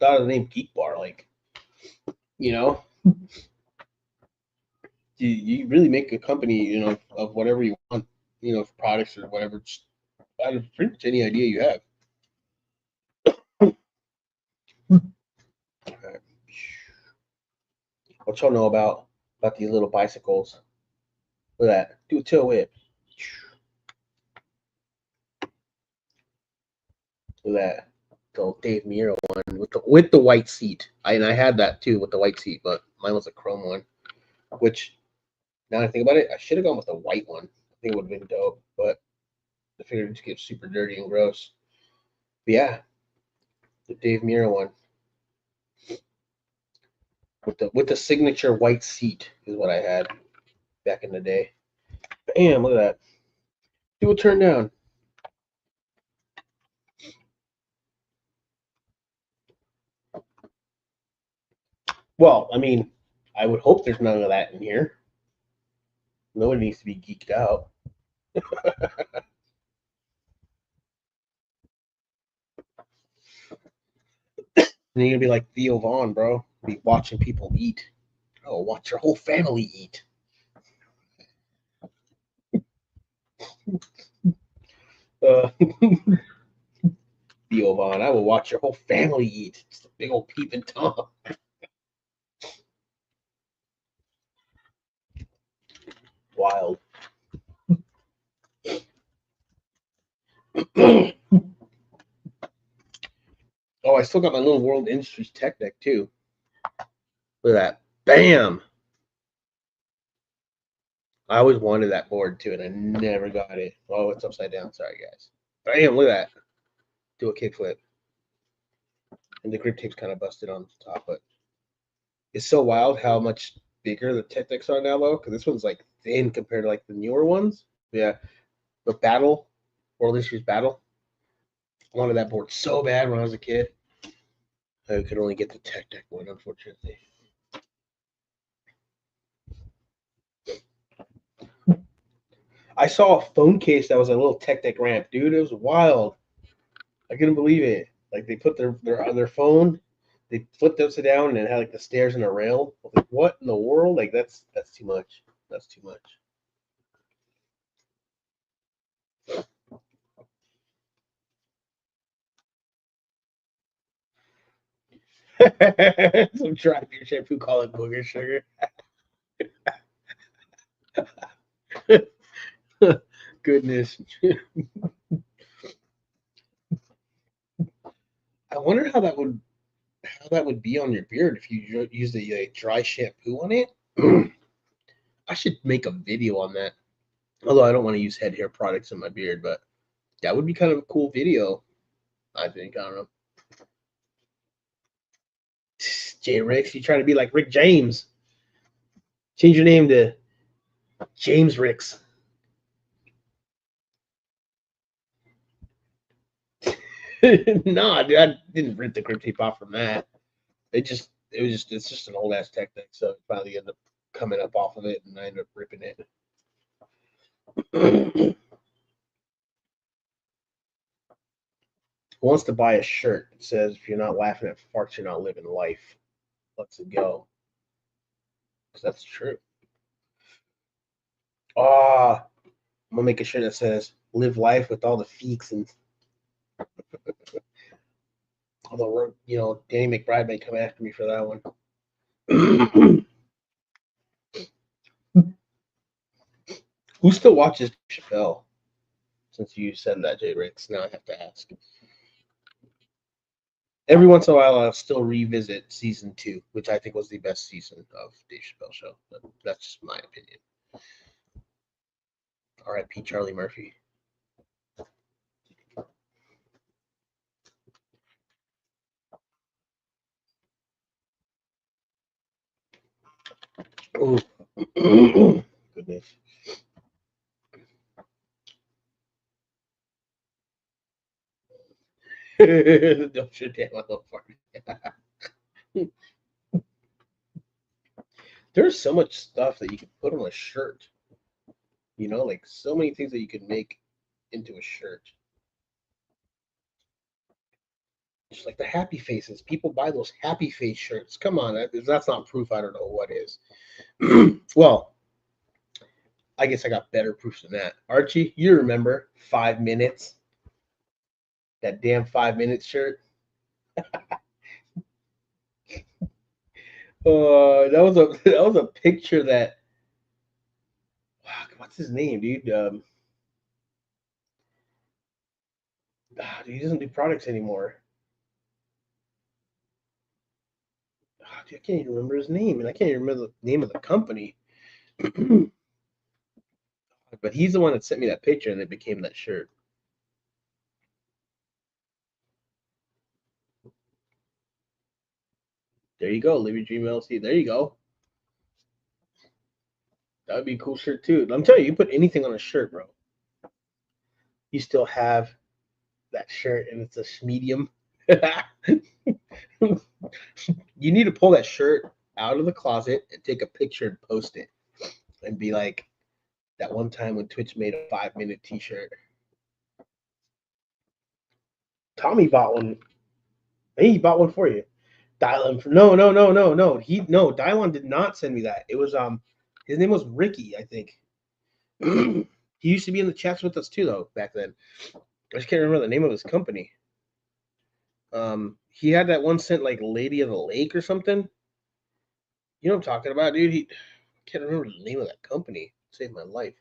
thought of the name geek bar. Like, you know, you really make a company, of whatever you want, for products or whatever, just out of pretty much any idea you have. What y'all know about these little bicycles? Look at that. Do a tail whip. Look at that. The old Dave Mira one with the white seat. I had that too with the white seat, but mine was a chrome one. Which, now that I think about it, I should have gone with the white one. I think it would have been dope, but I figured it just get super dirty and gross. But yeah, the Dave Mira one with the signature white seat is what I had back in the day. Bam! Look at that. Do a turn down. Well, I mean, I would hope there's none of that in here. Nobody needs to be geeked out. And you're gonna be like Theo Vaughn, bro. Be watching people eat. Oh, watch your whole family eat. Uh, Theo Vaughn, I will watch your whole family eat. Just a big old peeping Tom. Wild. Oh, I still got my little World Industries Tech deck too. Look at that. Bam! I always wanted that board too, and I never got it. Oh, it's upside down. Sorry, guys. Bam! Look at that. Do a kickflip. And the grip tape's kind of busted on the top, but it's so wild how much bigger the Tech decks are now, though, because this one's like thin compared to like the newer ones. Yeah, but World Industries Battle, I wanted that board so bad when I was a kid. I could only get the Tech deck one, unfortunately. I saw a phone case that was a little Tech deck ramp, dude. It was wild. I couldn't believe it. Like they put their phone, they flipped it upside down, and it had like the stairs and a rail. I was like, what in the world? Like that's too much. That's too much. Some dry beer shampoo, call it booger sugar. Goodness. I wonder how that would be on your beard if you use the dry shampoo on it. I should make a video on that. Although I don't want to use head hair products in my beard, but that would be kind of a cool video. I think. I don't know. Jay Ricks, you trying to be like Rick James? Change your name to James Ricks. Nah, dude, I didn't rip the grip tape off from that. It's just an old ass technique. So it finally ended up coming up off of it, and I ended up ripping it. Wants to buy a shirt that says, "If you're not laughing at farts, you're not living life." Let's go. Because that's true. Ah, I'm gonna make a shirt that says, "Live life with all the feeks," and although Danny McBride may come after me for that one. Who still watches Chappelle? Since you said that, Jay Ricks, now I have to ask. Every once in a while, I'll still revisit season 2, which I think was the best season of Dave Chappelle Show. But that's just my opinion. R.I.P. Charlie Murphy. Oh, goodness. Don't shit down my little fart. There's so much stuff that you can put on a shirt. Like so many things that you can make into a shirt. Just like the happy faces. People buy those happy face shirts. Come on, that's not proof. I don't know what is. Well, I guess I got better proof than that. Archie, you remember 5 minutes? That damn 5 minute shirt. That was a picture that. What's his name, dude? Dude, he doesn't do products anymore. Dude, I can't even remember his name, and I can't even remember the name of the company. But he's the one that sent me that picture, and it became that shirt. There you go, Live Your Dream LLC. There you go. That would be a cool shirt too. I'm telling you, you put anything on a shirt, bro. You still have that shirt, and it's a medium. You need to pull that shirt out of the closet and take a picture and post it, and be like, that one time when Twitch made a 5 minute T-shirt. Tommy bought one. Hey, he bought one for you. Dylon. No. Dylon did not send me that. It was his name was Ricky, I think. He used to be in the chats with us too, though, back then. I just can't remember the name of his company. He had that one sent like Lady of the Lake or something. You know what I'm talking about, dude? Can't remember the name of that company. It saved my life.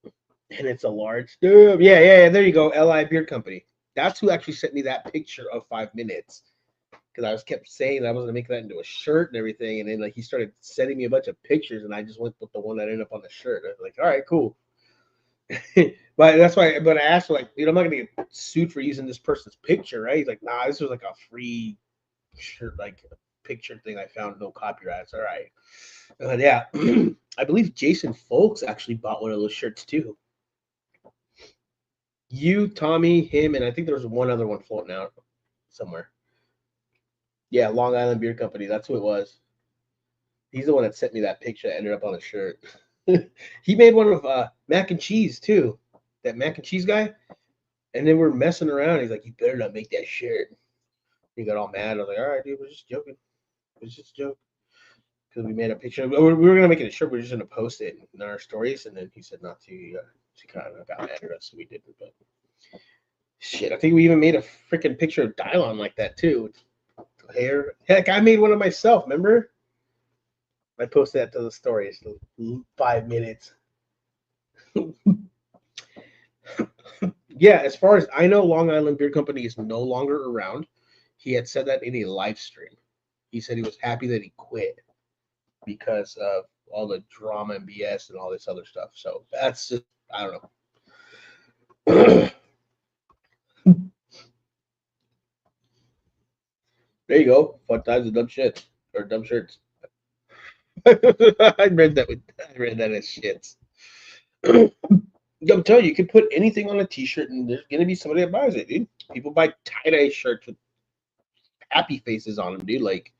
And it's a large. Yeah. There you go. Li Beer Company. That's who actually sent me that picture of 5 minutes. Because I was kept saying I was gonna make that into a shirt and everything, and then like he started sending me a bunch of pictures, and I just went with the one that ended up on the shirt. I was like, all right, cool. But that's why. But I asked like, dude, I'm not gonna get sued for using this person's picture, right? He's like, nah, this was like a free shirt, like picture thing I found, no copyrights. All right. Yeah, I believe Jason Folks actually bought one of those shirts too. You, Tommy, him, and I think there was one other one floating out somewhere. Yeah, Long Island Beer Company. That's who it was. He's the one that sent me that picture that ended up on a shirt. He made one of mac and cheese too. That mac and cheese guy. And then we're messing around. He's like, "You better not make that shirt." He got all mad. I was like, "All right, dude, we're just joking. It's just a joke." Because we made a picture. We were gonna make it a shirt. We are just gonna post it in our stories. And then he said not to. She kind of got mad at us, so we didn't. But shit, I think we even made a freaking picture of Dylon like that too. hair. Heck, I made one of myself. Remember? I posted that to the story. It's 5 minutes. Yeah, as far as I know, Long Island Beer Company is no longer around. He had said that in a live stream. He said he was happy that he quit because of all the drama and BS and all this other stuff. So that's just, I don't know. There you go. Fun times and dumb shit. Or dumb shirts. I read that as shits. I'm telling you, you can put anything on a t-shirt and there's gonna be somebody that buys it, dude. People buy tie-dye shirts with happy faces on them, dude. Like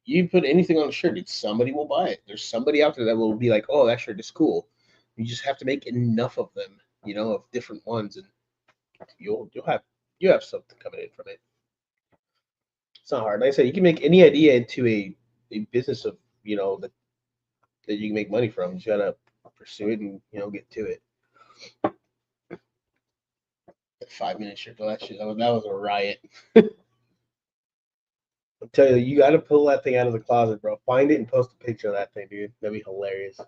you put anything on a shirt, dude, somebody will buy it. There's somebody out there that will be like, oh, that shirt is cool. You just have to make enough of them, of different ones, and you'll have something coming in from it. It's not hard. Like I said, you can make any idea into a business of that you can make money from. You just gotta pursue it and get to it. 5 minute shirt, that shit. That was a riot. I'll tell you, you got to pull that thing out of the closet, bro. Find it and post a picture of that thing, dude. That'd be hilarious.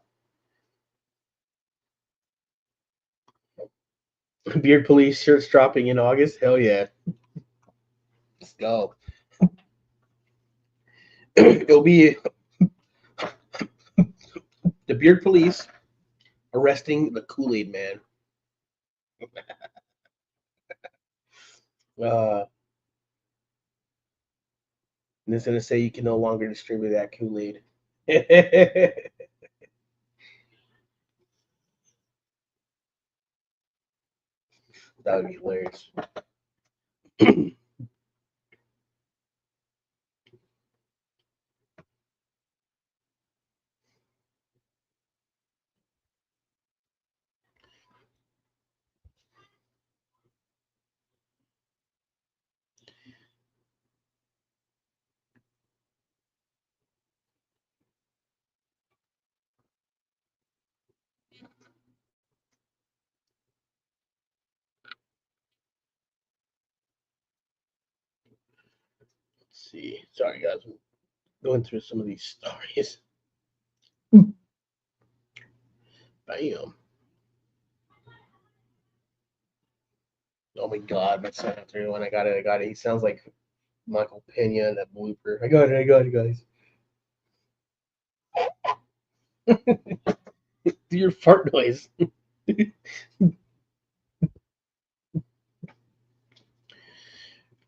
Beard Police shirts dropping in August. Hell yeah. Let's go. It'll be the Beard Police arresting the Kool-Aid Man. And it's going to say you can no longer distribute that Kool-Aid. That would be hilarious. Let's see. Sorry, guys. I'm going through some of these stories. Bam. Oh my God, my son out there when I got it. He sounds like Michael Pena in that blooper. I got it, guys. Do your fart noise.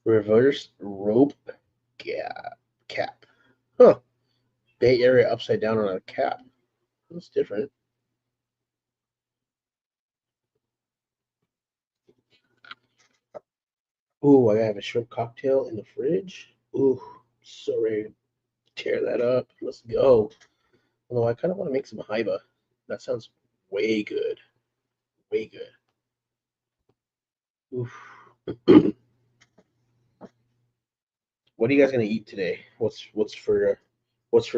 Reverse rope cap. Huh. Bay Area upside down on a cap. That's different. Ooh, I have a shrimp cocktail in the fridge. Ooh, so ready to tear that up. Let's go. Although I kind of want to make some haiba. That sounds way good. Way good. Oof. What are you guys gonna eat today? What's for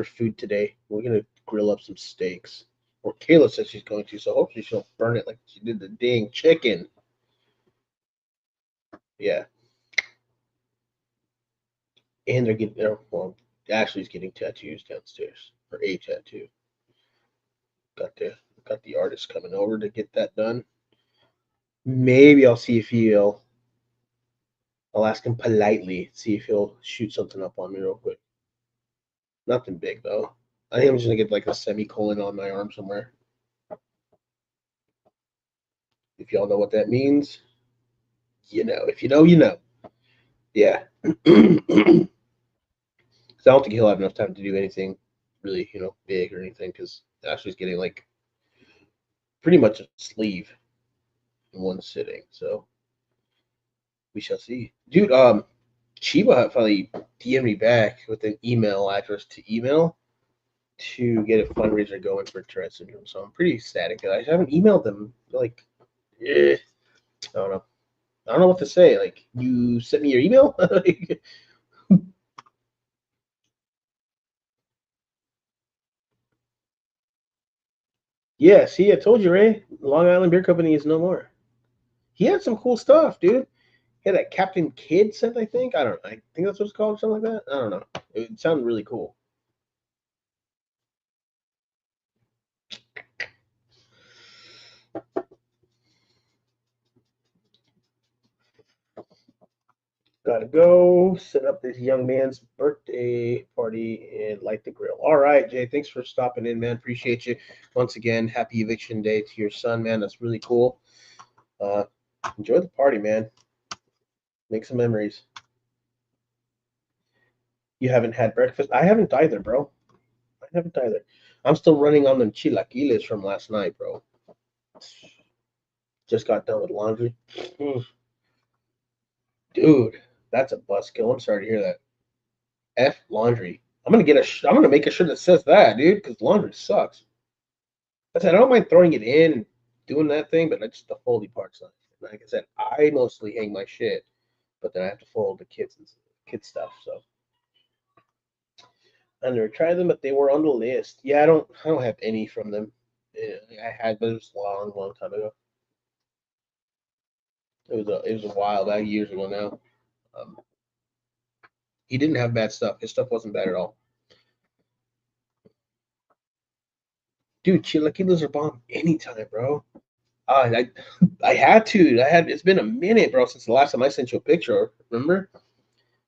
food today? We're gonna grill up some steaks. Or Kayla says she's going to, so hopefully she'll burn it like she did the dang chicken. Yeah. And Ashley's getting tattoos downstairs. Or a tattoo. Got the artist coming over to get that done. Maybe I'll see if I'll ask him politely, see if he'll shoot something up on me real quick. Nothing big though. I think I'm just gonna get like a semicolon on my arm somewhere. If y'all know what that means, you know. If you know, you know. Yeah. Because I don't think he'll have enough time to do anything really, big or anything. Because Ashley's getting like pretty much a sleeve in one sitting. So we shall see, dude. Chiba finally DM'd me back with an email address to email to get a fundraiser going for Tourette syndrome. So I'm pretty ecstatic. I haven't emailed them. Like, I don't know. I don't know what to say. Like, you sent me your email? Yeah, see, I told you, Ray. Long Island Beer Company is no more. He had some cool stuff, dude. Yeah, that Captain Kidd scent, I think. I don't know. I think that's what it's called, or something like that. I don't know. It sounded really cool. Gotta go set up this young man's birthday party and light the grill. All right, Jay. Thanks for stopping in, man. Appreciate you. Once again, happy eviction day to your son, man. That's really cool. Uh, enjoy the party, man. Make some memories. You haven't had breakfast? I haven't either, bro. I haven't either. I'm still running on them chilaquiles from last night, bro. Just got done with laundry. Dude, that's a buzzkill. I'm sorry to hear that. F laundry. I'm gonna make a shirt that says that, dude, because laundry sucks. I said I don't mind throwing it in and doing that thing, but that's just the foldy part's not. Like I said, I mostly hang my shit, but then I have to fold the kids stuff. So I never tried them, but they were on the list. Yeah, I don't have any from them. Yeah, I had, but it was a long, long time ago. It was a while back, years ago now. Um, he didn't have bad stuff. His stuff wasn't bad at all. Dude, chilaquiles are bomb anytime, bro. I I had to. I had. It's been a minute, bro, since the last time I sent you a picture. Remember?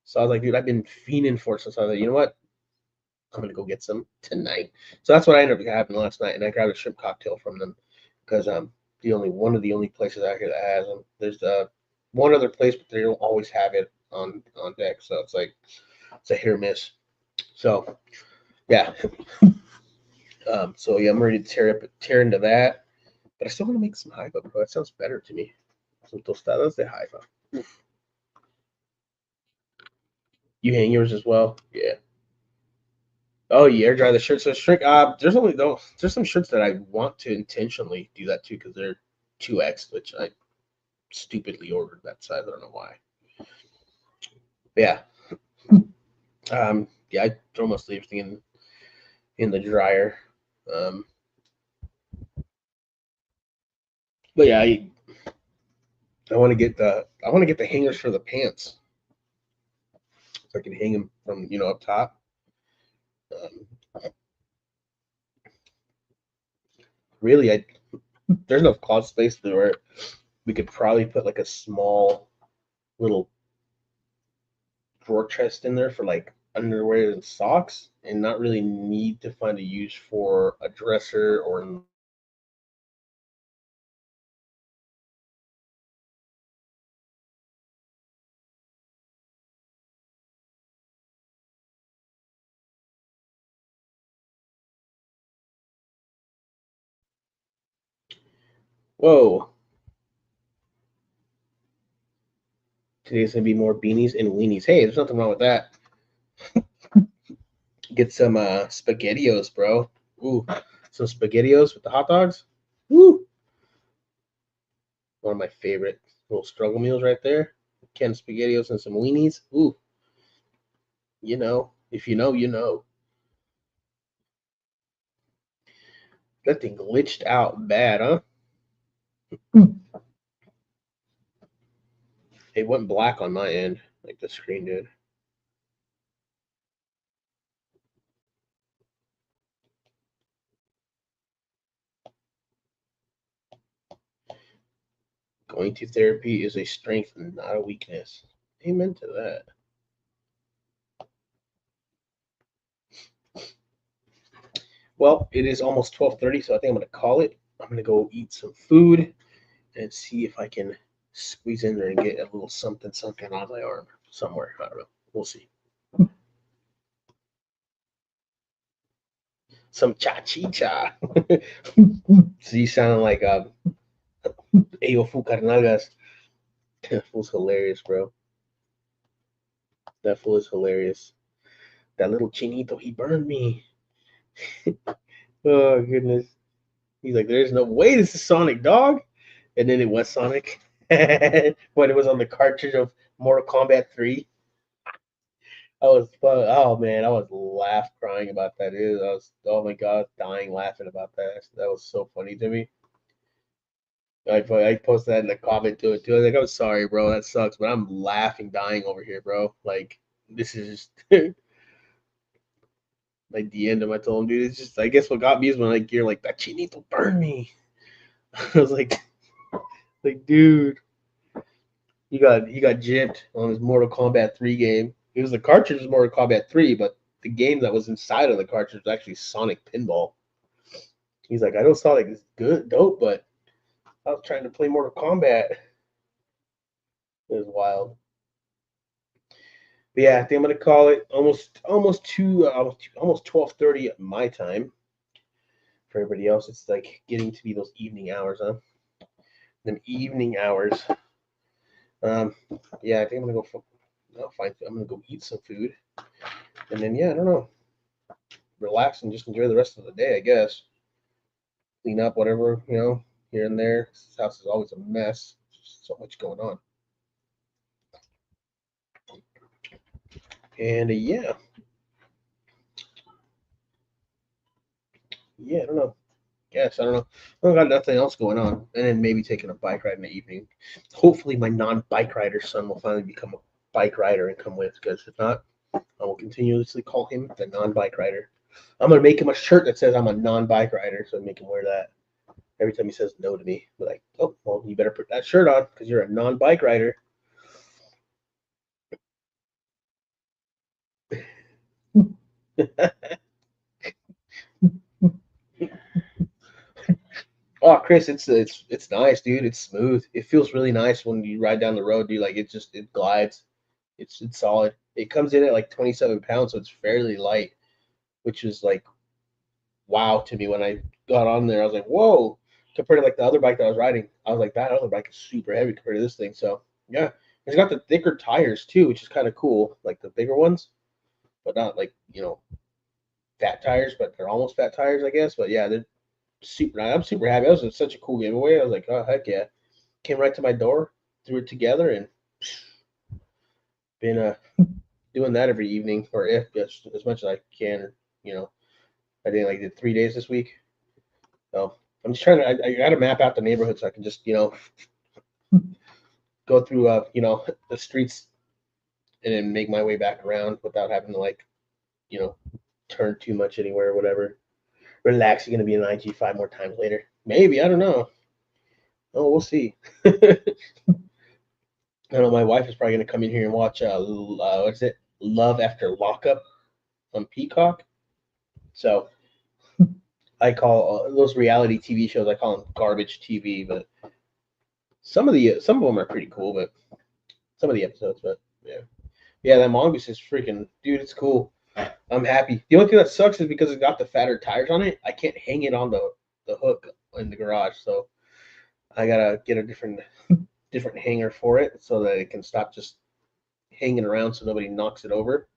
So I was like, dude, I've been fiending for it since I was like, you know what? I'm gonna go get some tonight. So that's what I ended up having last night, and I grabbed a shrimp cocktail from them because the only one of the only places out here that has them. There's one other place, but they don't always have it on deck. So it's like it's a hit or miss. So yeah, so yeah, I'm ready to tear into that. But I still want to make some haifa, bro. That sounds better to me. Some tostadas de haifa. You hang yours as well? Yeah. Oh, you air dry the shirts. So shrink. There's only though. There's some shirts that I want to intentionally do that too because they're 2X, which I stupidly ordered that size. I don't know why. But yeah. Yeah. I throw mostly everything in the dryer. Um, but yeah, I want to get the hangers for the pants so I can hang them from up top. Um, really, there's enough closet space to where we could probably put like a small little drawer chest in there for like underwear and socks and not really need to find a use for a dresser or whoa. Today's gonna be more beanies and weenies. Hey, there's nothing wrong with that. Get some spaghettios, bro. Ooh, some spaghettios with the hot dogs. Woo! One of my favorite little struggle meals right there. Can spaghettios and some weenies. Ooh, if you know, you know. That thing glitched out bad, huh? It went black on my end, like the screen did. Going to therapy is a strength and not a weakness. Amen to that. Well, it is almost 12:30, so I think I'm going to call it. I'm going to go eat some food and see if I can squeeze in there and get a little something something on my arm somewhere. I don't know. We'll see. Some cha-chi-cha. So you sound like Ayo Fu Carnalgas. That fool's hilarious, bro. That fool is hilarious. That little chinito, he burned me. Oh, goodness. He's like, there's no way this is Sonic, dog. And then it was Sonic. When it was on the cartridge of Mortal Kombat 3. I was fun. Oh man, I was laugh crying about that. I was oh my god, dying laughing about that. That was so funny to me. I posted that in the comment to it too. I was like, I'm sorry, bro, that sucks, but I'm laughing, dying over here, bro. Like this is just like the end of my told him, dude. It's just I guess what got me is when like you're like that chinito burned me. I was like, dude, he got gypped on his Mortal Kombat 3 game. It was the cartridge was Mortal Kombat 3, but the game that was inside of the cartridge was actually Sonic Pinball. He's like, I know Sonic is good, dope, but I was trying to play Mortal Kombat. It was wild. But yeah, I think I'm gonna call it almost 12:30 at my time. For everybody else, it's like getting to be those evening hours, huh? Them evening hours. Um, yeah, I think I'm gonna go. I'm gonna go eat some food, and then yeah, I don't know, relax and just enjoy the rest of the day, I guess. Clean up whatever here and there. This house is always a mess. Just so much going on, and yeah, I don't know. Guess I don't know. I don't got nothing else going on, and then maybe taking a bike ride in the evening. Hopefully, my non-bike rider son will finally become a bike rider and come with. Because if not, I will continuously call him the non-bike rider. I'm gonna make him a shirt that says I'm a non-bike rider, so I make him wear that every time he says no to me. Be like, oh, well, you better put that shirt on because you're a non-bike rider. Oh, Chris, it's nice, dude. It's smooth. It feels really nice when you ride down the road, dude. Like it glides. It's solid. It comes in at like 27 pounds, so it's fairly light, which is like wow to me when I got on there. I was like, whoa, compared to like the other bike that I was riding. I was like, that other bike is super heavy compared to this thing. So yeah, it's got the thicker tires too, which is kind of cool, like the bigger ones, but not like fat tires, but they're almost fat tires, I guess. But yeah, they're super. I'm super happy. That was such a cool giveaway. I was like, oh heck yeah, came right to my door, threw it together, and been doing that every evening, or if as much as I can. You know, I did 3 days this week. So I'm just trying to. I got to map out the neighborhood so I can just go through the streets and then make my way back around without having to like you know turn too much anywhere or whatever. Relax. You're gonna be in IG 5 more times later. Maybe I don't know. Oh, we'll see. I know my wife is probably gonna come in here and watch what is it? Love After Lockup on Peacock. So I call those reality TV shows. I call them garbage TV, but some of them are pretty cool. But some of the episodes, but yeah, that mongoose is freaking dude. It's cool. I'm happy. The only thing that sucks is because it's got the fatter tires on it. I can't hang it on the hook in the garage, so I gotta get a different hanger for it so that it can stop just hanging around so nobody knocks it over.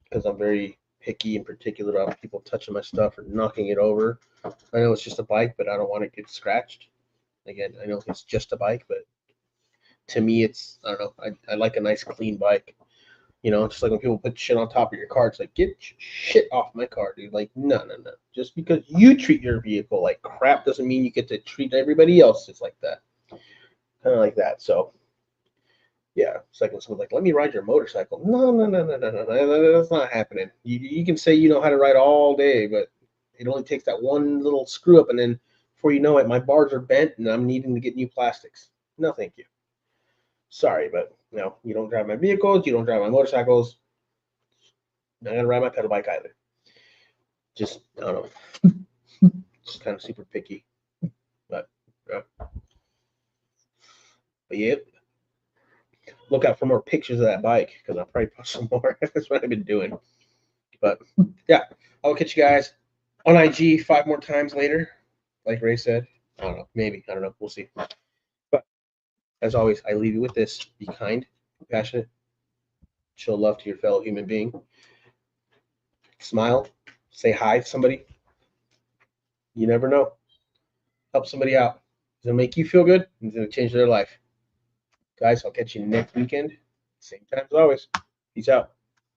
Because I'm very picky and particular about people touching my stuff or knocking it over. I know it's just a bike, but I don't want it to get scratched. Again, I know it's just a bike, but to me, it's I don't know. I like a nice clean bike. Just like when people put shit on top of your car, it's like get shit off my car, dude. Like no, no, no. Just because you treat your vehicle like crap doesn't mean you get to treat everybody else just like that. Kind of like that. So yeah, it's like when someone's like, "Let me ride your motorcycle." No, no, no, no, no, no, no. That's not happening. You can say you know how to ride all day, but it only takes that one little screw up, and then before you know it, my bars are bent, and I'm needing to get new plastics. No, thank you. Sorry, but no, you don't drive my vehicles. You don't drive my motorcycles. I'm not gonna ride my pedal bike either. Just I don't know. Just kind of super picky, but yeah. But yeah, look out for more pictures of that bike because I'll probably post some more. That's what I've been doing. But yeah, I'll catch you guys on IG 5 more times later. Like Ray said, I don't know, maybe I don't know. We'll see. But as always, I leave you with this: be kind, compassionate, show love to your fellow human being, smile, say hi to somebody. You never know. Help somebody out. It's gonna make you feel good. It's gonna change their life. Guys, I'll catch you next weekend. Same time as always. Peace out.